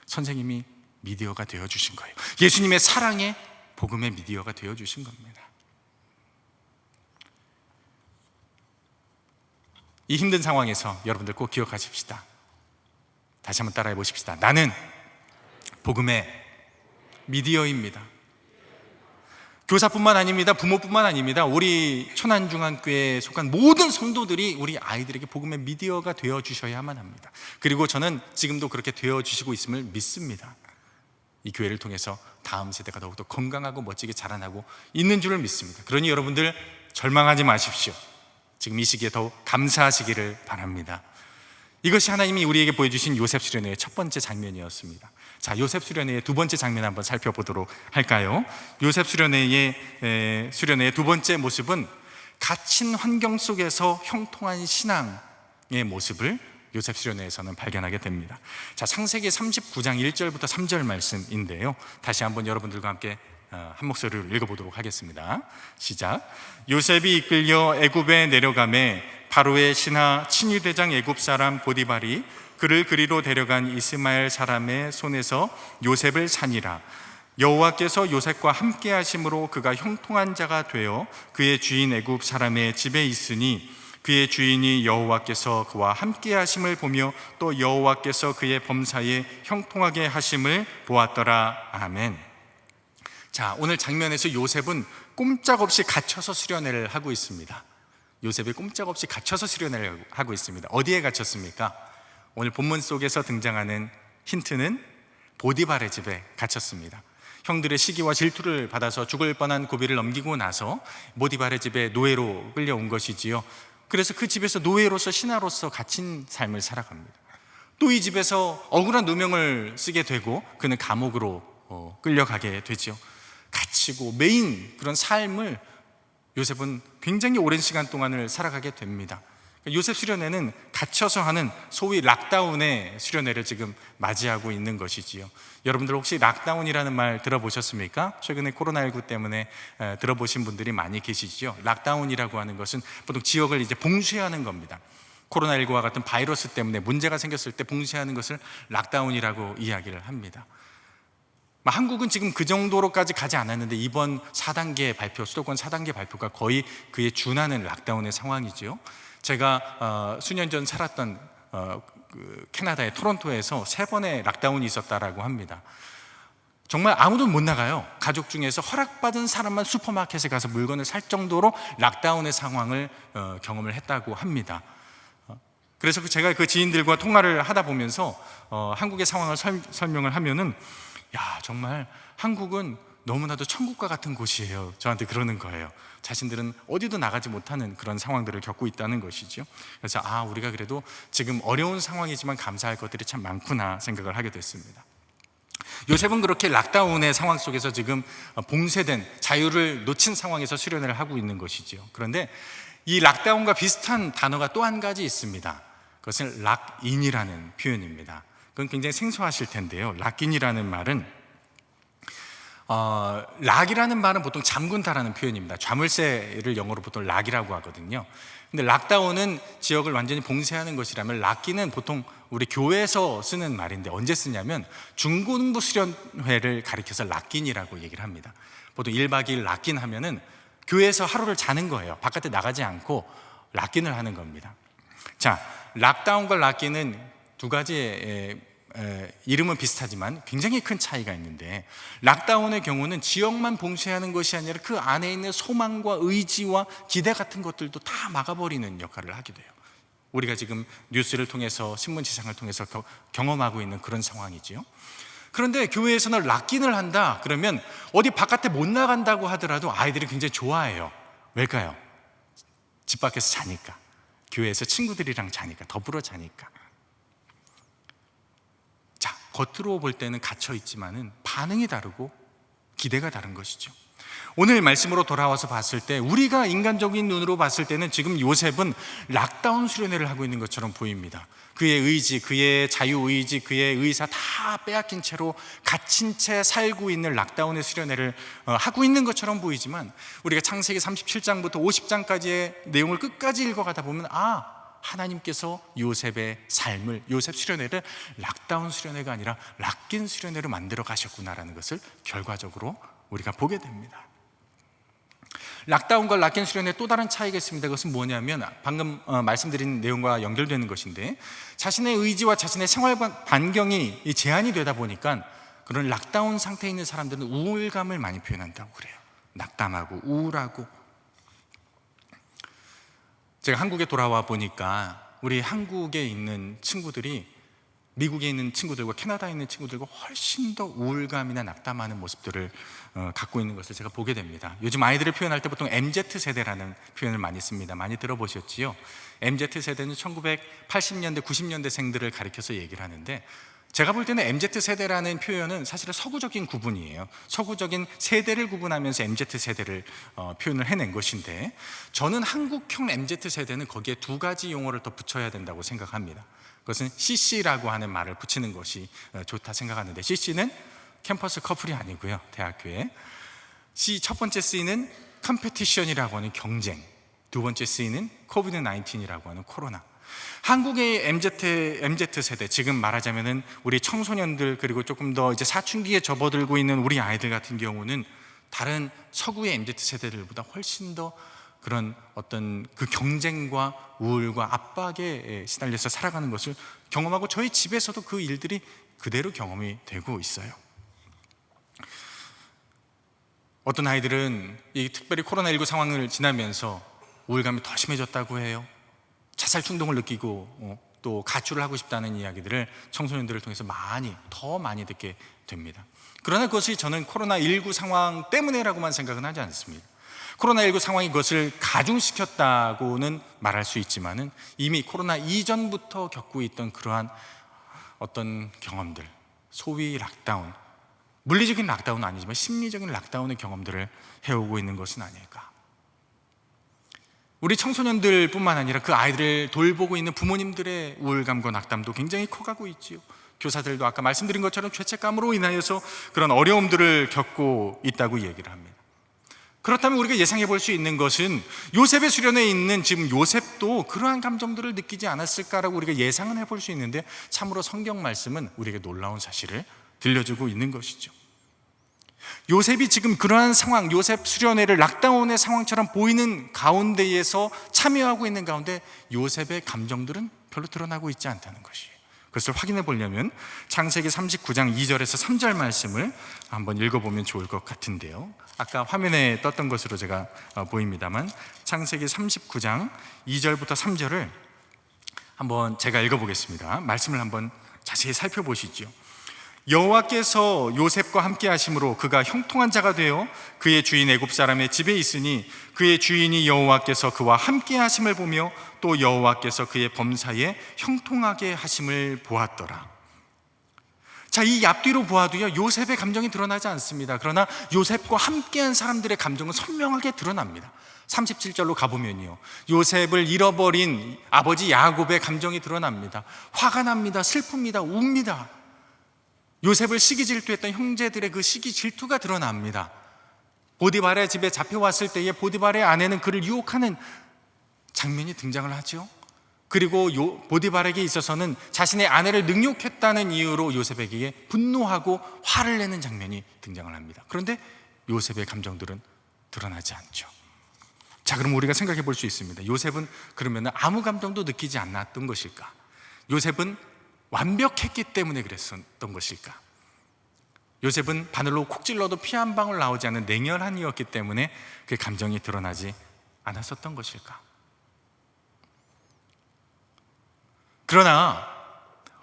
선생님이 미디어가 되어주신 거예요. 예수님의 사랑의 복음의 미디어가 되어주신 겁니다. 이 힘든 상황에서 여러분들 꼭 기억하십시다. 다시 한번 따라해 보십시다. 나는 복음의 미디어입니다. 교사뿐만 아닙니다. 부모뿐만 아닙니다. 우리 천안중앙교회에 속한 모든 성도들이 우리 아이들에게 복음의 미디어가 되어주셔야만 합니다. 그리고 저는 지금도 그렇게 되어주시고 있음을 믿습니다. 이 교회를 통해서 다음 세대가 더욱더 건강하고 멋지게 자라나고 있는 줄을 믿습니다. 그러니 여러분들 절망하지 마십시오. 지금 이 시기에 더욱 감사하시기를 바랍니다. 이것이 하나님이 우리에게 보여주신 요셉 수련회의 첫 번째 장면이었습니다. 자, 요셉 수련회의 두 번째 장면 한번 살펴보도록 할까요? 요셉 수련회의 두 번째 모습은 갇힌 환경 속에서 형통한 신앙의 모습을 요셉 수련회에서는 발견하게 됩니다. 자, 창세기 39장 1절부터 3절 말씀인데요. 다시 한번 여러분들과 함께 한 목소리로 읽어보도록 하겠습니다. 시작. 요셉이 이끌려 애굽에 내려가매 바로의 신하 친위대장 애굽 사람 보디발이 그를 그리로 데려간 이스마엘 사람의 손에서 요셉을 산이라. 여호와께서 요셉과 함께 하심으로 그가 형통한 자가 되어 그의 주인 애굽 사람의 집에 있으니 그의 주인이 여호와께서 그와 함께 하심을 보며 또 여호와께서 그의 범사에 형통하게 하심을 보았더라. 아멘. 자, 오늘 장면에서 요셉은 꼼짝없이 갇혀서 수련회를 하고 있습니다. 요셉이 꼼짝없이 갇혀서 수련회를 하고 있습니다. 어디에 갇혔습니까? 오늘 본문 속에서 등장하는 힌트는 보디발의 집에 갇혔습니다. 형들의 시기와 질투를 받아서 죽을 뻔한 고비를 넘기고 나서 보디발의 집에 노예로 끌려온 것이지요. 그래서 그 집에서 노예로서 신하로서 갇힌 삶을 살아갑니다. 또 이 집에서 억울한 누명을 쓰게 되고 그는 감옥으로 끌려가게 되죠. 갇히고 매인 그런 삶을 요셉은 굉장히 오랜 시간 동안을 살아가게 됩니다. 요셉 수련회는 갇혀서 하는 소위 락다운의 수련회를 지금 맞이하고 있는 것이지요. 여러분들 혹시 락다운이라는 말 들어보셨습니까? 최근에 코로나19 때문에 들어보신 분들이 많이 계시지요. 락다운이라고 하는 것은 보통 지역을 이제 봉쇄하는 겁니다. 코로나19와 같은 바이러스 때문에 문제가 생겼을 때 봉쇄하는 것을 락다운이라고 이야기를 합니다. 한국은 지금 그 정도로까지 가지 않았는데 이번 4단계 발표, 수도권 4단계 발표가 거의 그에 준하는 락다운의 상황이죠. 제가 수년 전 살았던 캐나다의 토론토에서 3번의 락다운이 있었다라고 합니다. 정말 아무도 못 나가요. 가족 중에서 허락받은 사람만 슈퍼마켓에 가서 물건을 살 정도로 락다운의 상황을 경험을 했다고 합니다. 그래서 제가 그 지인들과 통화를 하다 보면서 한국의 상황을 설명을 하면은 정말 한국은 너무나도 천국과 같은 곳이에요. 저한테 그러는 거예요. 자신들은 어디도 나가지 못하는 그런 상황들을 겪고 있다는 것이죠. 그래서 우리가 그래도 지금 어려운 상황이지만 감사할 것들이 참 많구나 생각을 하게 됐습니다. 요셉은 그렇게 락다운의 상황 속에서 지금 봉쇄된 자유를 놓친 상황에서 수련회를 하고 있는 것이죠. 그런데 이 락다운과 비슷한 단어가 또 한 가지 있습니다. 그것은 락인이라는 표현입니다. 그건 굉장히 생소하실 텐데요. 락인이라는 말은 락이라는 말은 보통 잠근다라는 표현입니다. 자물쇠를 영어로 보통 락이라고 하거든요. 근데 락다운은 지역을 완전히 봉쇄하는 것이라면, 락기는 보통 우리 교회에서 쓰는 말인데 언제 쓰냐면 중고등부 수련회를 가리켜서 락긴이라고 얘기를 합니다. 보통 1박 2일 락긴 하면은 교회에서 하루를 자는 거예요. 바깥에 나가지 않고 락긴을 하는 겁니다. 자, 락다운과 락긴은 두 가지의 이름은 비슷하지만 굉장히 큰 차이가 있는데, 락다운의 경우는 지역만 봉쇄하는 것이 아니라 그 안에 있는 소망과 의지와 기대 같은 것들도 다 막아버리는 역할을 하게 돼요. 우리가 지금 뉴스를 통해서, 신문 지상을 통해서 경험하고 있는 그런 상황이지요. 그런데 교회에서는 락긴을 한다 그러면 어디 바깥에 못 나간다고 하더라도 아이들이 굉장히 좋아해요. 왜일까요? 집 밖에서 자니까, 교회에서 친구들이랑 자니까, 더불어 자니까. 자, 겉으로 볼 때는 갇혀 있지만은 반응이 다르고 기대가 다른 것이죠. 오늘 말씀으로 돌아와서 봤을 때, 우리가 인간적인 눈으로 봤을 때는 지금 요셉은 락다운 수련회를 하고 있는 것처럼 보입니다. 그의 의지, 그의 자유의지, 그의 의사 다 빼앗긴 채로 갇힌 채 살고 있는 락다운의 수련회를 하고 있는 것처럼 보이지만, 우리가 창세기 37장부터 50장까지의 내용을 끝까지 읽어가다 보면 하나님께서 요셉의 삶을, 요셉 수련회를 락다운 수련회가 아니라 락긴 수련회로 만들어 가셨구나라는 것을 결과적으로 우리가 보게 됩니다. 락다운과 락긴 수련회의 또 다른 차이가 있습니다. 그것은 뭐냐면 방금 말씀드린 내용과 연결되는 것인데, 자신의 의지와 자신의 생활 반경이 제한이 되다 보니까 그런 락다운 상태에 있는 사람들은 우울감을 많이 표현한다고 그래요. 낙담하고 우울하고. 제가 한국에 돌아와 보니까 우리 한국에 있는 친구들이 미국에 있는 친구들과 캐나다에 있는 친구들과 훨씬 더 우울감이나 낙담하는 모습들을 갖고 있는 것을 제가 보게 됩니다. 요즘 아이들을 표현할 때 보통 MZ세대라는 표현을 많이 씁니다. 많이 들어보셨지요? MZ세대는 1980년대, 90년대생들을 가리켜서 얘기를 하는데, 제가 볼 때는 MZ세대라는 표현은 사실은 서구적인 구분이에요. 서구적인 세대를 구분하면서 MZ세대를 표현을 해낸 것인데, 저는 한국형 MZ세대는 거기에 두 가지 용어를 더 붙여야 된다고 생각합니다. 그것은 CC라고 하는 말을 붙이는 것이 좋다 생각하는데, CC는 캠퍼스 커플이 아니고요, 대학교에. 첫 번째 C는 컴페티션이라고 하는 경쟁, 두 번째 C는 코비드 19이라고 하는 코로나. 한국의 MZ세대, 지금 말하자면은 우리 청소년들, 그리고 조금 더 이제 사춘기에 접어들고 있는 우리 아이들 같은 경우는 다른 서구의 MZ세대들보다 훨씬 더 그런 어떤 그 경쟁과 우울과 압박에 시달려서 살아가는 것을 경험하고, 저희 집에서도 그 일들이 그대로 경험이 되고 있어요. 어떤 아이들은 이 특별히 코로나19 상황을 지나면서 우울감이 더 심해졌다고 해요. 자살 충동을 느끼고 또 가출을 하고 싶다는 이야기들을 청소년들을 통해서 더 많이 듣게 됩니다. 그러나 그것이 저는 코로나19 상황 때문에라고만 생각은 하지 않습니다. 코로나19 상황이 그것을 가중시켰다고는 말할 수 있지만은 이미 코로나 이전부터 겪고 있던 그러한 어떤 경험들, 소위 락다운, 물리적인 락다운은 아니지만 심리적인 락다운의 경험들을 해오고 있는 것은 아닐까. 우리 청소년들 뿐만 아니라 그 아이들을 돌보고 있는 부모님들의 우울감과 낙담도 굉장히 커가고 있지요. 교사들도 아까 말씀드린 것처럼 죄책감으로 인하여서 그런 어려움들을 겪고 있다고 얘기를 합니다. 그렇다면 우리가 예상해 볼 수 있는 것은, 요셉의 수련회에 있는 지금 요셉도 그러한 감정들을 느끼지 않았을까라고 우리가 예상은 해볼 수 있는데, 참으로 성경 말씀은 우리에게 놀라운 사실을 들려주고 있는 것이죠. 요셉이 지금 그러한 상황, 요셉 수련회를 락다운의 상황처럼 보이는 가운데에서 참여하고 있는 가운데 요셉의 감정들은 별로 드러나고 있지 않다는 것이에요. 그것을 확인해 보려면 창세기 39장 2절에서 3절 말씀을 한번 읽어보면 좋을 것 같은데요. 아까 화면에 떴던 것으로 제가 보입니다만, 창세기 39장 2절부터 3절을 한번 제가 읽어보겠습니다. 말씀을 한번 자세히 살펴보시죠. 여호와께서 요셉과 함께 하심으로 그가 형통한 자가 되어 그의 주인 애굽 사람의 집에 있으니, 그의 주인이 여호와께서 그와 함께 하심을 보며 또 여호와께서 그의 범사에 형통하게 하심을 보았더라. 자, 이 앞뒤로 보아도요, 요셉의 감정이 드러나지 않습니다. 그러나 요셉과 함께한 사람들의 감정은 선명하게 드러납니다. 37절로 가보면요, 요셉을 잃어버린 아버지 야곱의 감정이 드러납니다. 화가 납니다. 슬픕니다. 웁니다. 요셉을 시기 질투했던 형제들의 그 시기 질투가 드러납니다. 보디발의 집에 잡혀왔을 때에 보디발의 아내는 그를 유혹하는 장면이 등장을 하죠. 그리고 보디발에게 있어서는 자신의 아내를 능욕했다는 이유로 요셉에게 분노하고 화를 내는 장면이 등장을 합니다. 그런데 요셉의 감정들은 드러나지 않죠. 자, 그럼 우리가 생각해 볼 수 있습니다. 요셉은 그러면 아무 감정도 느끼지 않았던 것일까? 요셉은 완벽했기 때문에 그랬었던 것일까? 요셉은 바늘로 콕 찔러도 피 한 방울 나오지 않는 냉혈한 이였기 때문에 그 감정이 드러나지 않았었던 것일까? 그러나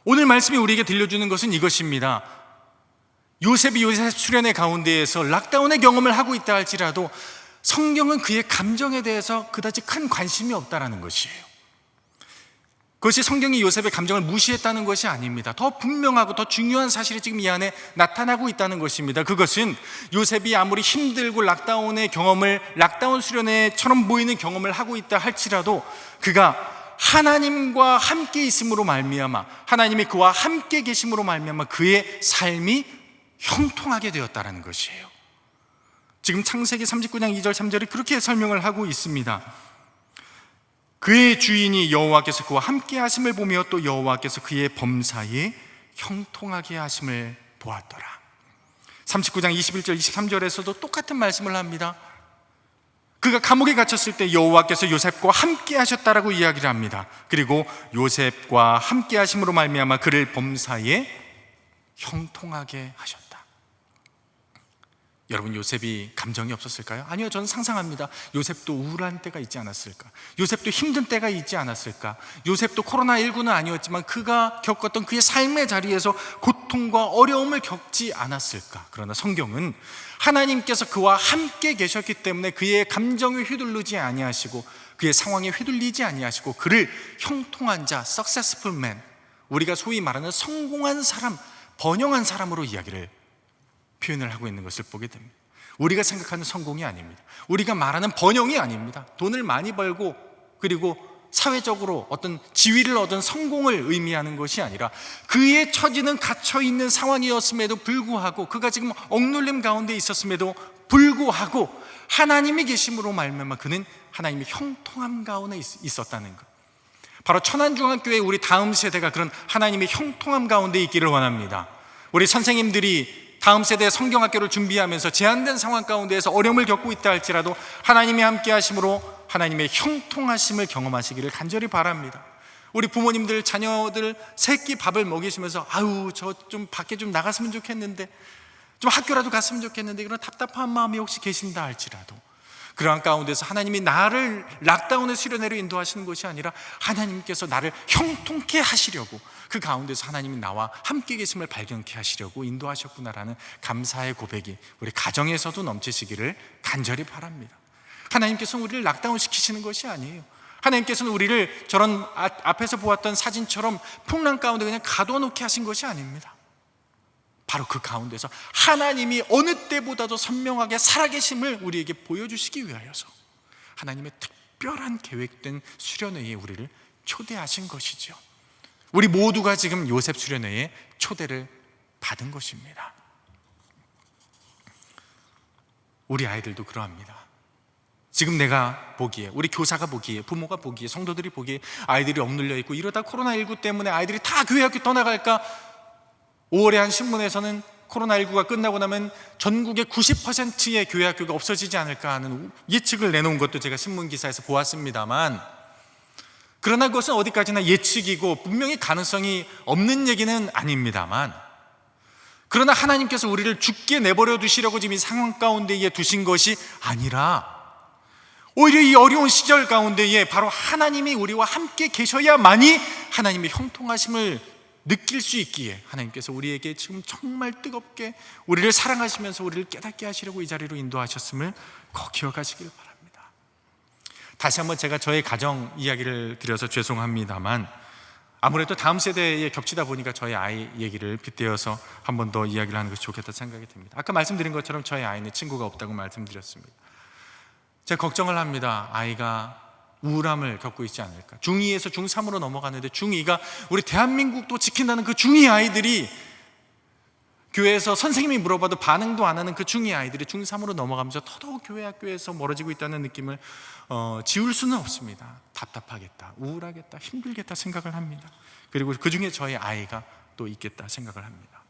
오늘 말씀이 우리에게 들려주는 것은 이것입니다. 요셉이 요셉 수련의 가운데에서 락다운의 경험을 하고 있다 할지라도 성경은 그의 감정에 대해서 그다지 큰 관심이 없다라는 것이에요. 그것이 성경이 요셉의 감정을 무시했다는 것이 아닙니다. 더 분명하고 더 중요한 사실이 지금 이 안에 나타나고 있다는 것입니다. 그것은 요셉이 아무리 힘들고 락다운의 경험을, 락다운 수련회처럼 보이는 경험을 하고 있다 할지라도 그가 하나님과 함께 있음으로 말미암아, 하나님이 그와 함께 계심으로 말미암아 그의 삶이 형통하게 되었다라는 것이에요. 지금 창세기 39장 2절 3절이 그렇게 설명을 하고 있습니다. 그의 주인이 여호와께서 그와 함께 하심을 보며 또 여호와께서 그의 범사에 형통하게 하심을 보았더라. 39장 21절 23절에서도 똑같은 말씀을 합니다. 그가 감옥에 갇혔을 때 여호와께서 요셉과 함께 하셨다라고 이야기를 합니다. 그리고 요셉과 함께 하심으로 말미암아 그를 범사에 형통하게 하셨다. 여러분, 요셉이 감정이 없었을까요? 아니요, 저는 상상합니다. 요셉도 우울한 때가 있지 않았을까? 요셉도 힘든 때가 있지 않았을까? 요셉도 코로나19는 아니었지만 그가 겪었던 그의 삶의 자리에서 고통과 어려움을 겪지 않았을까? 그러나 성경은 하나님께서 그와 함께 계셨기 때문에 그의 감정에 휘둘리지 아니하시고 그의 상황에 휘둘리지 아니하시고 그를 형통한 자, successful man, 우리가 소위 말하는 성공한 사람, 번영한 사람으로 이야기를 표현을 하고 있는 것을 보게 됩니다. 우리가 생각하는 성공이 아닙니다. 우리가 말하는 번영이 아닙니다. 돈을 많이 벌고 그리고 사회적으로 어떤 지위를 얻은 성공을 의미하는 것이 아니라 그의 처지는 갇혀있는 상황이었음에도 불구하고 그가 지금 억눌림 가운데 있었음에도 불구하고 하나님이 계심으로 말미암아 그는 하나님의 형통함 가운데 있었다는 것. 바로 천안중학교의 우리 다음 세대가 그런 하나님의 형통함 가운데 있기를 원합니다. 우리 선생님들이 다음 세대의 성경학교를 준비하면서 제한된 상황 가운데에서 어려움을 겪고 있다 할지라도 하나님이 함께 하심으로 하나님의 형통하심을 경험하시기를 간절히 바랍니다. 우리 부모님들 자녀들 새끼 밥을 먹이시면서 아유 저 좀 밖에 좀 나갔으면 좋겠는데 좀 학교라도 갔으면 좋겠는데 그런 답답한 마음이 혹시 계신다 할지라도 그러한 가운데서 하나님이 나를 락다운의 수련회로 인도하시는 것이 아니라 하나님께서 나를 형통케 하시려고 그 가운데서 하나님이 나와 함께 계심을 발견케 하시려고 인도하셨구나라는 감사의 고백이 우리 가정에서도 넘치시기를 간절히 바랍니다. 하나님께서는 우리를 락다운 시키시는 것이 아니에요. 하나님께서는 우리를 저런 앞에서 보았던 사진처럼 풍랑 가운데 그냥 가둬놓게 하신 것이 아닙니다. 바로 그 가운데서 하나님이 어느 때보다도 선명하게 살아계심을 우리에게 보여주시기 위하여서 하나님의 특별한 계획된 수련회에 우리를 초대하신 것이죠. 우리 모두가 지금 요셉 수련회에 초대를 받은 것입니다. 우리 아이들도 그러합니다. 지금 내가 보기에, 우리 교사가 보기에, 부모가 보기에, 성도들이 보기에 아이들이 억눌려 있고 이러다 코로나19 때문에 아이들이 다 교회 학교 떠나갈까? 5월에 한 신문에서는 코로나19가 끝나고 나면 전국의 90%의 교회 학교가 없어지지 않을까 하는 예측을 내놓은 것도 제가 신문 기사에서 보았습니다만, 그러나 그것은 어디까지나 예측이고 분명히 가능성이 없는 얘기는 아닙니다만, 그러나 하나님께서 우리를 죽게 내버려 두시려고 지금 이 상황 가운데에 두신 것이 아니라 오히려 이 어려운 시절 가운데에 바로 하나님이 우리와 함께 계셔야만이 하나님의 형통하심을 느낄 수 있기에 하나님께서 우리에게 지금 정말 뜨겁게 우리를 사랑하시면서 우리를 깨닫게 하시려고 이 자리로 인도하셨음을 꼭 기억하시길 바랍니다. 다시 한번 제가 저의 가정 이야기를 드려서 죄송합니다만 아무래도 다음 세대에 겹치다 보니까 저희 아이 얘기를 빗대어서 한 번 더 이야기를 하는 것이 좋겠다 생각이 듭니다. 아까 말씀드린 것처럼 저희 아이는 친구가 없다고 말씀드렸습니다. 제가 걱정을 합니다. 아이가 우울함을 겪고 있지 않을까. 중2에서 중3으로 넘어가는데 중2가 우리 대한민국도 지킨다는 그 중2 아이들이 교회에서 선생님이 물어봐도 반응도 안 하는 그 중2 아이들이 중3으로 넘어가면서 더더욱 교회 학교에서 멀어지고 있다는 느낌을 지울 수는 없습니다. 답답하겠다, 우울하겠다, 힘들겠다 생각을 합니다. 그리고 그 중에 저의 아이가 또 있겠다 생각을 합니다.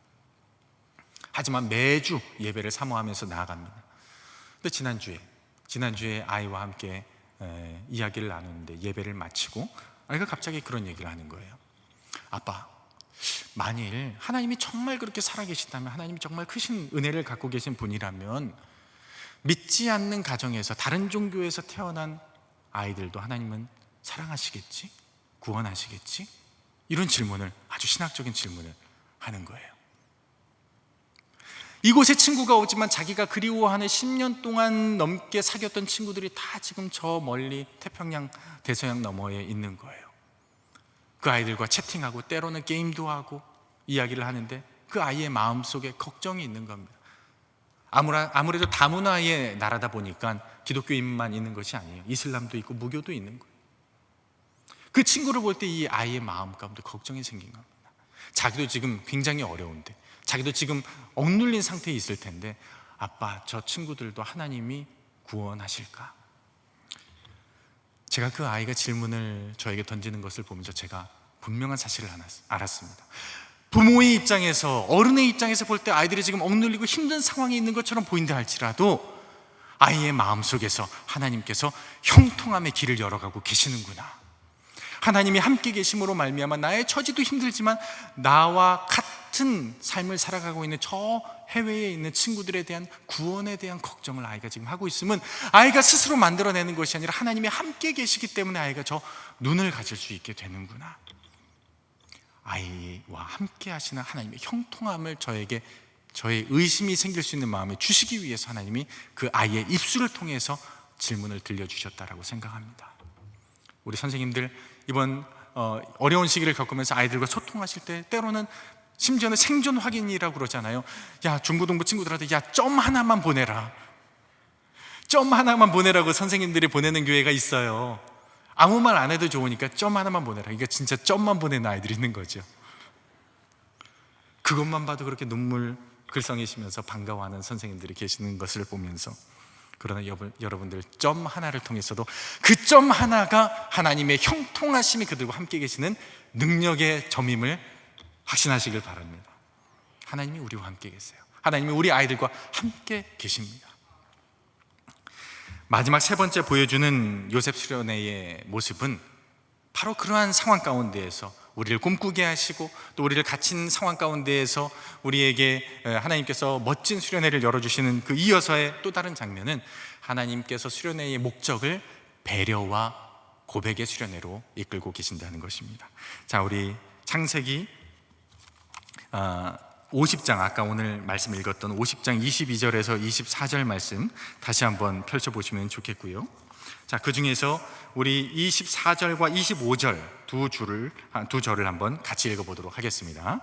하지만 매주 예배를 사모하면서 나아갑니다. 근데 지난주에 아이와 함께 이야기를 나누는데, 예배를 마치고 아이가 갑자기 그런 얘기를 하는 거예요. 아빠, 만일 하나님이 정말 그렇게 살아계시다면, 하나님이 정말 크신 은혜를 갖고 계신 분이라면 믿지 않는 가정에서, 다른 종교에서 태어난 아이들도 하나님은 사랑하시겠지? 구원하시겠지? 이런 질문을, 아주 신학적인 질문을 하는 거예요. 이곳에 친구가 오지만 자기가 그리워하는 10년 동안 넘게 사귀었던 친구들이 다 지금 저 멀리 태평양 대서양 너머에 있는 거예요. 그 아이들과 채팅하고 때로는 게임도 하고 이야기를 하는데, 그 아이의 마음속에 걱정이 있는 겁니다. 아무래도 다문화의 나라다 보니까 기독교인만 있는 것이 아니에요. 이슬람도 있고 무교도 있는 거예요. 그 친구를 볼 때 이 아이의 마음 가운데 걱정이 생긴 겁니다. 자기도 지금 굉장히 어려운데, 자기도 지금 억눌린 상태에 있을 텐데, 아빠, 저 친구들도 하나님이 구원하실까? 제가 그 아이가 질문을 저에게 던지는 것을 보면서 제가 분명한 사실을 알았습니다. 부모의 입장에서, 어른의 입장에서 볼 때 아이들이 지금 억눌리고 힘든 상황에 있는 것처럼 보인다 할지라도, 아이의 마음속에서 하나님께서 형통함의 길을 열어가고 계시는구나, 하나님이 함께 계심으로 말미암아 나의 처지도 힘들지만 나와 같은 삶을 살아가고 있는 저 해외에 있는 친구들에 대한 구원에 대한 걱정을 아이가 지금 하고 있으면, 아이가 스스로 만들어내는 것이 아니라 하나님이 함께 계시기 때문에 아이가 저 눈을 가질 수 있게 되는구나. 아이와 함께 하시는 하나님의 형통함을 저에게, 저의 의심이 생길 수 있는 마음에 주시기 위해서 하나님이 그 아이의 입술을 통해서 질문을 들려주셨다라고 생각합니다. 우리 선생님들 이번 어려운 시기를 겪으면서 아이들과 소통하실 때 때로는 심지어는 생존 확인이라고 그러잖아요. 야, 중고등부 친구들한테 야, 점 하나만 보내라, 점 하나만 보내라고 선생님들이 보내는 교회가 있어요. 아무 말 안 해도 좋으니까 점 하나만 보내라. 이게 진짜 점만 보내는 아이들이 있는 거죠. 그것만 봐도 그렇게 눈물 글썽이시면서 반가워하는 선생님들이 계시는 것을 보면서, 그러나 여러분들 점 하나를 통해서도 그 점 하나가 하나님의 형통하심이 그들과 함께 계시는 능력의 점임을 확신하시길 바랍니다. 하나님이 우리와 함께 계세요. 하나님이 우리 아이들과 함께 계십니다. 마지막 세 번째 보여주는 요셉 수련회의 모습은 바로 그러한 상황 가운데에서 우리를 꿈꾸게 하시고, 또 우리를 갇힌 상황 가운데에서 우리에게 하나님께서 멋진 수련회를 열어주시는 그 이어서의 또 다른 장면은, 하나님께서 수련회의 목적을 배려와 고백의 수련회로 이끌고 계신다는 것입니다. 자, 우리 창세기 50장, 아까 오늘 말씀 읽었던 50장 22절에서 24절 말씀 다시 한번 펼쳐보시면 좋겠고요. 자, 그 중에서 우리 24절과 25절 두 절을 한번 같이 읽어보도록 하겠습니다.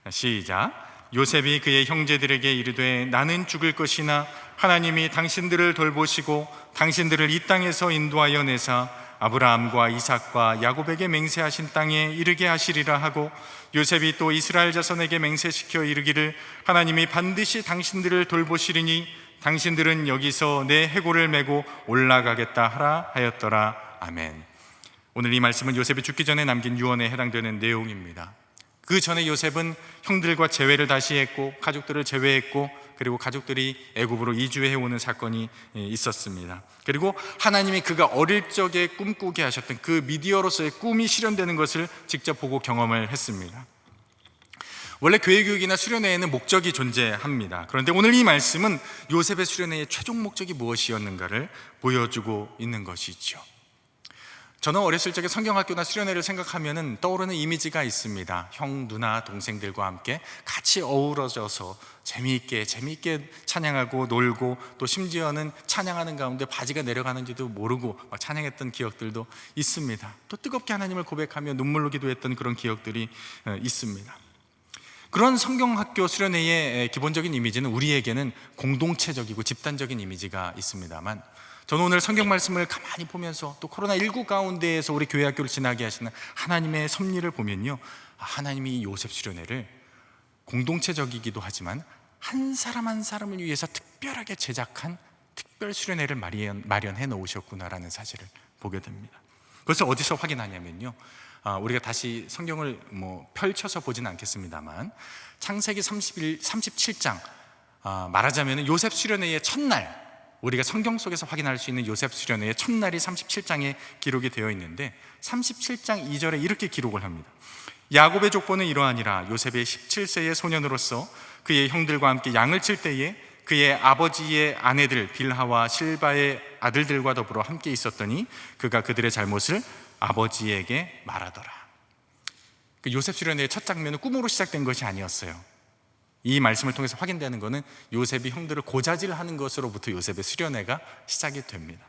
시작. 요셉이 그의 형제들에게 이르되 나는 죽을 것이나 하나님이 당신들을 돌보시고 당신들을 이 땅에서 인도하여 내사 아브라함과 이삭과 야곱에게 맹세하신 땅에 이르게 하시리라 하고, 요셉이 또 이스라엘 자손에게 맹세시켜 이르기를 하나님이 반드시 당신들을 돌보시리니 당신들은 여기서 내 해골을 메고 올라가겠다 하라 하였더라. 아멘. 오늘 이 말씀은 요셉이 죽기 전에 남긴 유언에 해당되는 내용입니다. 그 전에 요셉은 형들과 재회를 다시 했고, 가족들을 제외했고, 그리고 가족들이 애굽으로 이주해 오는 사건이 있었습니다. 그리고 하나님이 그가 어릴 적에 꿈꾸게 하셨던 그 미디어로서의 꿈이 실현되는 것을 직접 보고 경험을 했습니다. 원래 교회 교육이나 수련회에는 목적이 존재합니다. 그런데 오늘 이 말씀은 요셉의 수련회의 최종 목적이 무엇이었는가를 보여주고 있는 것이죠. 저는 어렸을 적에 성경학교나 수련회를 생각하면 떠오르는 이미지가 있습니다. 형, 누나, 동생들과 함께 같이 어우러져서 재미있게 찬양하고 놀고, 또 심지어는 찬양하는 가운데 바지가 내려가는지도 모르고 막 찬양했던 기억들도 있습니다. 또 뜨겁게 하나님을 고백하며 눈물로 기도했던 그런 기억들이 있습니다. 그런 성경학교 수련회의 기본적인 이미지는 우리에게는 공동체적이고 집단적인 이미지가 있습니다만, 저는 오늘 성경 말씀을 가만히 보면서 또 코로나19 가운데에서 우리 교회 학교를 지나게 하시는 하나님의 섭리를 보면요, 하나님이 요셉 수련회를 공동체적이기도 하지만 한 사람 한 사람을 위해서 특별하게 제작한 특별 수련회를 마련해 놓으셨구나라는 사실을 보게 됩니다. 그것을 어디서 확인하냐면요, 우리가 다시 성경을 펼쳐서 보지는 않겠습니다만 창세기 37장, 말하자면 요셉 수련회의 첫날, 우리가 성경 속에서 확인할 수 있는 요셉 수련회의 첫날이 37장에 기록이 되어 있는데 37장 2절에 이렇게 기록을 합니다. 야곱의 족보는 이러하니라. 요셉의 17세의 소년으로서 그의 형들과 함께 양을 칠 때에 그의 아버지의 아내들 빌하와 실바의 아들들과 더불어 함께 있었더니 그가 그들의 잘못을 아버지에게 말하더라. 그 요셉 수련회의 첫 장면은 꿈으로 시작된 것이 아니었어요. 이 말씀을 통해서 확인되는 것은 요셉이 형들을 고자질하는 것으로부터 요셉의 수련회가 시작이 됩니다.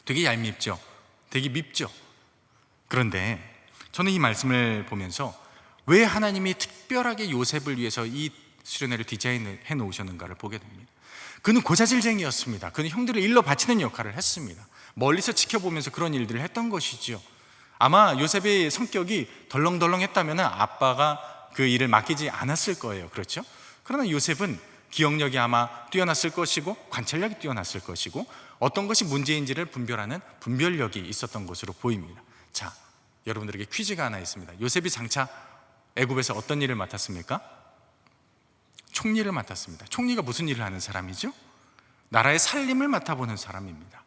되게 얄밉죠? 되게 밉죠? 그런데 저는 이 말씀을 보면서 왜 하나님이 특별하게 요셉을 위해서 이 수련회를 디자인해 놓으셨는가를 보게 됩니다. 그는 고자질쟁이였습니다. 그는 형들을 일러 바치는 역할을 했습니다. 멀리서 지켜보면서 그런 일들을 했던 것이지요. 아마 요셉의 성격이 덜렁덜렁했다면 아빠가 그 일을 맡기지 않았을 거예요. 그렇죠? 그러나 요셉은 기억력이 아마 뛰어났을 것이고 관찰력이 뛰어났을 것이고 어떤 것이 문제인지를 분별하는 분별력이 있었던 것으로 보입니다. 자, 여러분들에게 퀴즈가 하나 있습니다. 요셉이 장차 애굽에서 어떤 일을 맡았습니까? 총리를 맡았습니다. 총리가 무슨 일을 하는 사람이죠? 나라의 살림을 맡아보는 사람입니다.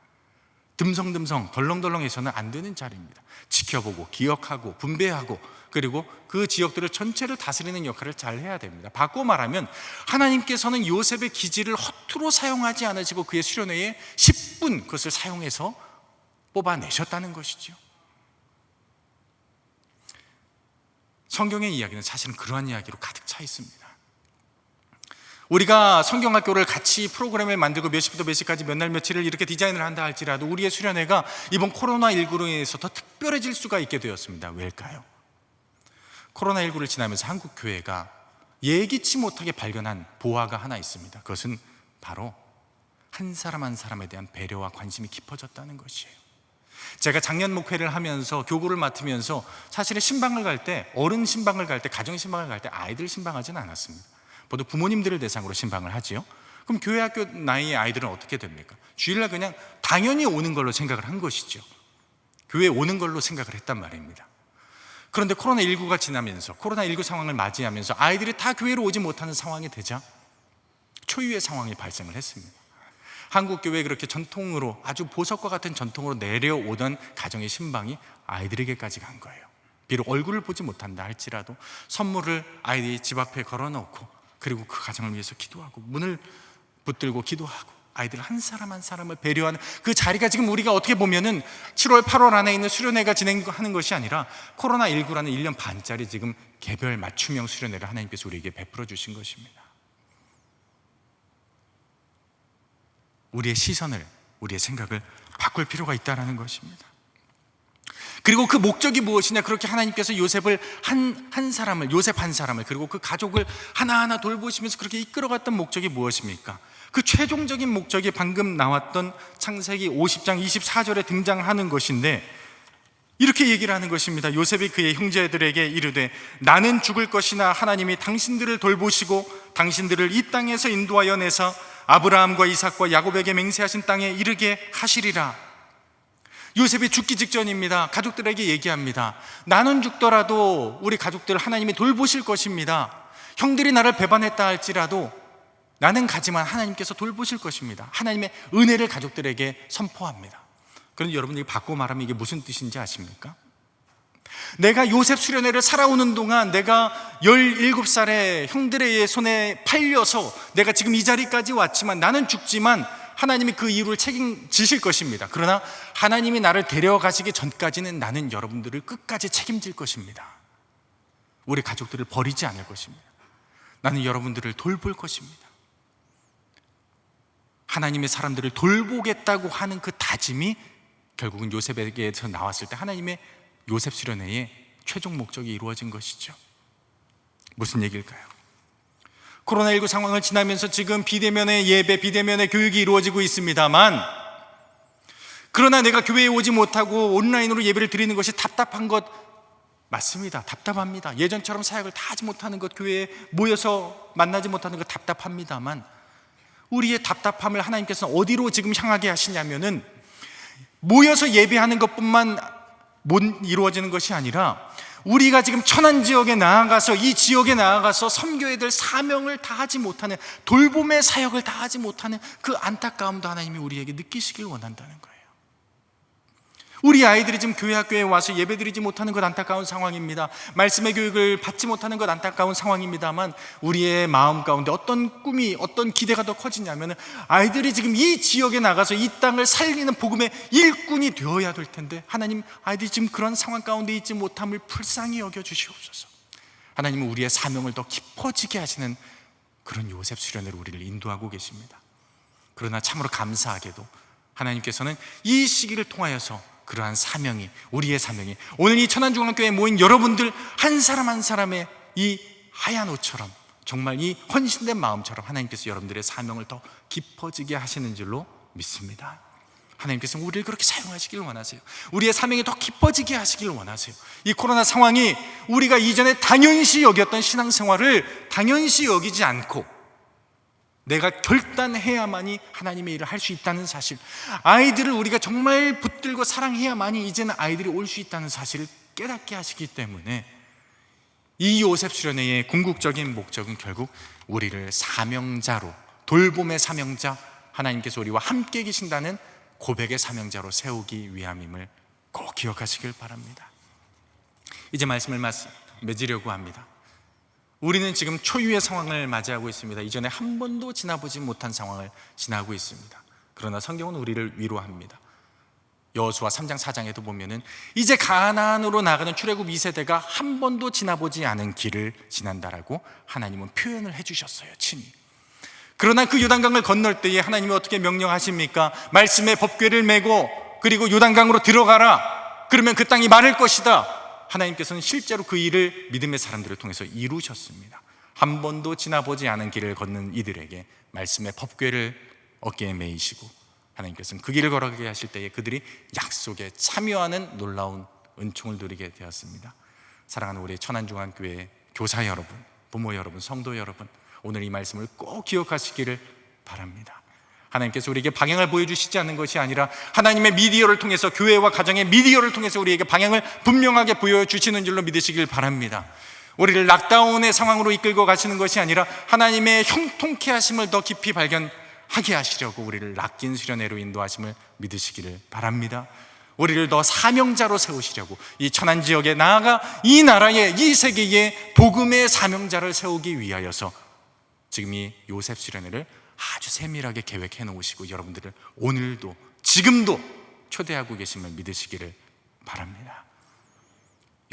듬성듬성 덜렁덜렁해서는 안 되는 자리입니다. 지켜보고 기억하고 분배하고 그리고 그 지역들을 전체를 다스리는 역할을 잘 해야 됩니다. 바꿔 말하면 하나님께서는 요셉의 기질을 허투루 사용하지 않으시고 그의 수련회에 10분 그것을 사용해서 뽑아내셨다는 것이죠. 성경의 이야기는 사실은 그러한 이야기로 가득 차 있습니다. 우리가 성경학교를 같이 프로그램을 만들고 몇 시부터 몇 시까지 몇 날 며칠을 이렇게 디자인을 한다 할지라도 우리의 수련회가 이번 코로나19로 인해서 더 특별해질 수가 있게 되었습니다. 왜일까요? 코로나19를 지나면서 한국 교회가 예기치 못하게 발견한 보화가 하나 있습니다. 그것은 바로 한 사람 한 사람에 대한 배려와 관심이 깊어졌다는 것이에요. 제가 작년 목회를 하면서 교구를 맡으면서 사실은 신방을 갈 때, 어른 신방을 갈 때, 가정 신방을 갈 때 아이들 신방하지는 않았습니다. 보통 부모님들을 대상으로 신방을 하지요. 그럼 교회 학교 나이의 아이들은 어떻게 됩니까? 주일날 그냥 당연히 오는 걸로 생각을 한 것이죠. 교회에 오는 걸로 생각을 했단 말입니다. 그런데 코로나19가 지나면서 코로나19 상황을 맞이하면서 아이들이 다 교회로 오지 못하는 상황이 되자 초유의 상황이 발생을 했습니다. 한국 교회에 그렇게 전통으로 아주 보석과 같은 전통으로 내려오던 가정의 신방이 아이들에게까지 간 거예요. 비록 얼굴을 보지 못한다 할지라도 선물을 아이들이 집 앞에 걸어놓고 그리고 그 가정을 위해서 기도하고 문을 붙들고 기도하고 아이들 한 사람 한 사람을 배려하는 그 자리가 지금 우리가 어떻게 보면은 7월 8월 안에 있는 수련회가 진행하는 것이 아니라 코로나19라는 1년 반짜리 지금 개별 맞춤형 수련회를 하나님께서 우리에게 베풀어 주신 것입니다. 우리의 시선을, 우리의 생각을 바꿀 필요가 있다는 것입니다. 그리고 그 목적이 무엇이냐? 그렇게 하나님께서 요셉을 한 사람을, 요셉 한 사람을, 그리고 그 가족을 하나하나 돌보시면서 그렇게 이끌어갔던 목적이 무엇입니까? 그 최종적인 목적이 방금 나왔던 창세기 50장 24절에 등장하는 것인데 이렇게 얘기를 하는 것입니다. 요셉이 그의 형제들에게 이르되 나는 죽을 것이나 하나님이 당신들을 돌보시고 당신들을 이 땅에서 인도하여 내사 아브라함과 이삭과 야곱에게 맹세하신 땅에 이르게 하시리라. 요셉이 죽기 직전입니다. 가족들에게 얘기합니다. 나는 죽더라도 우리 가족들 하나님이 돌보실 것입니다. 형들이 나를 배반했다 할지라도 나는 가지만 하나님께서 돌보실 것입니다. 하나님의 은혜를 가족들에게 선포합니다. 그런데 여러분들이 바꿔 말하면 이게 무슨 뜻인지 아십니까? 내가 요셉 수련회를 살아오는 동안 내가 17살에 형들의 손에 팔려서 내가 지금 이 자리까지 왔지만 나는 죽지만 하나님이 그 이유를 책임지실 것입니다. 그러나 하나님이 나를 데려가시기 전까지는 나는 여러분들을 끝까지 책임질 것입니다. 우리 가족들을 버리지 않을 것입니다. 나는 여러분들을 돌볼 것입니다. 하나님의 사람들을 돌보겠다고 하는 그 다짐이 결국은 요셉에게서 나왔을 때 하나님의 요셉 수련회의 최종 목적이 이루어진 것이죠. 무슨 얘기일까요? 코로나19 상황을 지나면서 지금 비대면의 예배, 비대면의 교육이 이루어지고 있습니다만 그러나 내가 교회에 오지 못하고 온라인으로 예배를 드리는 것이 답답한 것 맞습니다. 답답합니다. 예전처럼 사역을 다 하지 못하는 것, 교회에 모여서 만나지 못하는 것 답답합니다만 우리의 답답함을 하나님께서는 어디로 지금 향하게 하시냐면은 모여서 예배하는 것뿐만 못 이루어지는 것이 아니라 우리가 지금 천안 지역에 나아가서 이 지역에 나아가서 섬겨야 될 사명을 다하지 못하는, 돌봄의 사역을 다하지 못하는 그 안타까움도 하나님이 우리에게 느끼시길 원한다는 거예요. 우리 아이들이 지금 교회 학교에 와서 예배드리지 못하는 것 안타까운 상황입니다. 말씀의 교육을 받지 못하는 것 안타까운 상황입니다만, 우리의 마음 가운데 어떤 꿈이, 어떤 기대가 더 커지냐면, 아이들이 지금 이 지역에 나가서 이 땅을 살리는 복음의 일꾼이 되어야 될 텐데, 하나님, 아이들이 지금 그런 상황 가운데 있지 못함을 불쌍히 여겨 주시옵소서. 하나님은 우리의 사명을 더 깊어지게 하시는 그런 요셉 수련회로 우리를 인도하고 계십니다. 그러나 참으로 감사하게도 하나님께서는 이 시기를 통하여서 그러한 사명이, 우리의 사명이, 오늘 이 천안중앙교회에 모인 여러분들 한 사람 한 사람의 이 하얀 옷처럼, 정말 이 헌신된 마음처럼 하나님께서 여러분들의 사명을 더 깊어지게 하시는 줄로 믿습니다. 하나님께서는 우리를 그렇게 사용하시길 원하세요. 우리의 사명이 더 깊어지게 하시길 원하세요. 이 코로나 상황이 우리가 이전에 당연시 여겼던 신앙생활을 당연시 여기지 않고 내가 결단해야만이 하나님의 일을 할 수 있다는 사실, 아이들을 우리가 정말 붙들고 사랑해야만이 이제는 아이들이 올 수 있다는 사실을 깨닫게 하시기 때문에 이 요셉 수련회의 궁극적인 목적은 결국 우리를 사명자로, 돌봄의 사명자, 하나님께서 우리와 함께 계신다는 고백의 사명자로 세우기 위함임을 꼭 기억하시길 바랍니다. 이제 말씀을 맺으려고 합니다. 우리는 지금 초유의 상황을 맞이하고 있습니다. 이전에 한 번도 지나보지 못한 상황을 지나고 있습니다. 그러나 성경은 우리를 위로합니다. 여호수아 3장 4장에도 보면은 이제 가나안으로 나가는 출애굽 2세대가 한 번도 지나보지 않은 길을 지난다라고 하나님은 표현을 해주셨어요, 친히. 그러나 그 요단강을 건널 때에 하나님이 어떻게 명령하십니까? 말씀의 법궤를 메고 그리고 요단강으로 들어가라. 그러면 그 땅이 마를 것이다. 하나님께서는 실제로 그 일을 믿음의 사람들을 통해서 이루셨습니다. 한 번도 지나보지 않은 길을 걷는 이들에게 말씀의 법궤를 어깨에 메이시고 하나님께서는 그 길을 걸어가게 하실 때에 그들이 약속에 참여하는 놀라운 은총을 누리게 되었습니다. 사랑하는 우리 천안중앙교회 교사 여러분, 부모 여러분, 성도 여러분, 오늘 이 말씀을 꼭 기억하시기를 바랍니다. 하나님께서 우리에게 방향을 보여주시지 않는 것이 아니라 하나님의 미디어를 통해서, 교회와 가정의 미디어를 통해서 우리에게 방향을 분명하게 보여주시는 줄로 믿으시길 바랍니다. 우리를 락다운의 상황으로 이끌고 가시는 것이 아니라 하나님의 형통케 하심을 더 깊이 발견하게 하시려고 우리를 락긴 수련회로 인도하심을 믿으시기를 바랍니다. 우리를 더 사명자로 세우시려고 이 천안 지역에 나아가 이 나라의, 이 세계의 복음의 사명자를 세우기 위하여서 지금 이 요셉 수련회를 아주 세밀하게 계획해 놓으시고 여러분들을 오늘도, 지금도 초대하고 계심을 믿으시기를 바랍니다.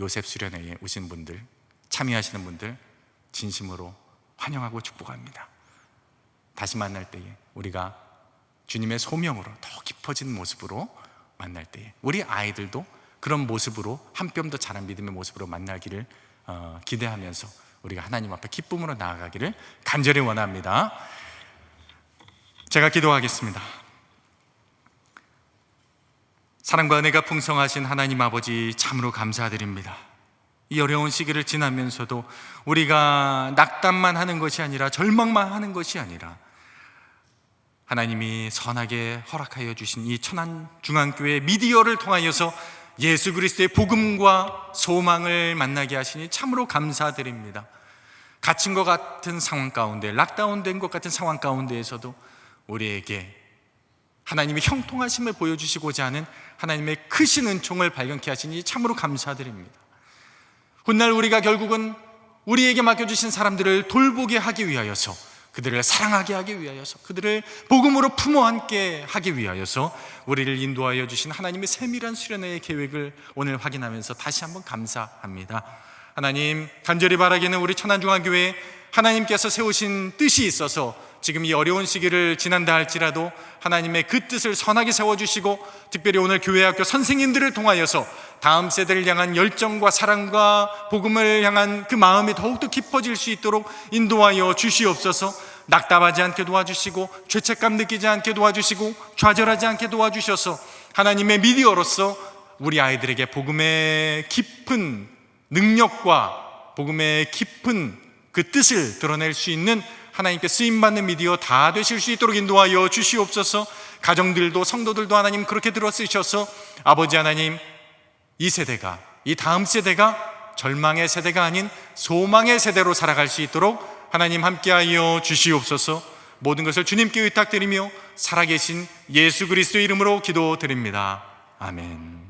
요셉 수련회에 오신 분들, 참여하시는 분들 진심으로 환영하고 축복합니다. 다시 만날 때에 우리가 주님의 소명으로 더 깊어진 모습으로 만날 때에 우리 아이들도 그런 모습으로, 한 뼘 더 자란 믿음의 모습으로 만나기를 기대하면서 우리가 하나님 앞에 기쁨으로 나아가기를 간절히 원합니다. 제가 기도하겠습니다. 사랑과 은혜가 풍성하신 하나님 아버지, 참으로 감사드립니다. 이 어려운 시기를 지나면서도 우리가 낙담만 하는 것이 아니라, 절망만 하는 것이 아니라 하나님이 선하게 허락하여 주신 이 천안중앙교회 미디어를 통하여서 예수 그리스도의 복음과 소망을 만나게 하시니 참으로 감사드립니다. 갇힌 것 같은 상황 가운데, 락다운된 것 같은 상황 가운데에서도 우리에게 하나님의 형통하심을 보여주시고자 하는 하나님의 크신 은총을 발견케 하시니 참으로 감사드립니다. 훗날 우리가 결국은 우리에게 맡겨주신 사람들을 돌보게 하기 위하여서, 그들을 사랑하게 하기 위하여서, 그들을 복음으로 품어 안게 하기 위하여서 우리를 인도하여 주신 하나님의 세밀한 수련회의 계획을 오늘 확인하면서 다시 한번 감사합니다. 하나님, 간절히 바라기는 우리 천안중앙교회 하나님께서 세우신 뜻이 있어서 지금 이 어려운 시기를 지난다 할지라도 하나님의 그 뜻을 선하게 세워주시고, 특별히 오늘 교회학교 선생님들을 통하여서 다음 세대를 향한 열정과 사랑과 복음을 향한 그 마음이 더욱더 깊어질 수 있도록 인도하여 주시옵소서. 낙담하지 않게 도와주시고, 죄책감 느끼지 않게 도와주시고, 좌절하지 않게 도와주셔서 하나님의 미디어로서 우리 아이들에게 복음의 깊은 능력과 복음의 깊은 그 뜻을 드러낼 수 있는 하나님께 쓰임받는 미디어 다 되실 수 있도록 인도하여 주시옵소서. 가정들도 성도들도 하나님 그렇게 들어 쓰셔서 아버지 하나님, 이 세대가, 이 다음 세대가 절망의 세대가 아닌 소망의 세대로 살아갈 수 있도록 하나님 함께하여 주시옵소서. 모든 것을 주님께 의탁드리며 살아계신 예수 그리스도의 이름으로 기도드립니다. 아멘.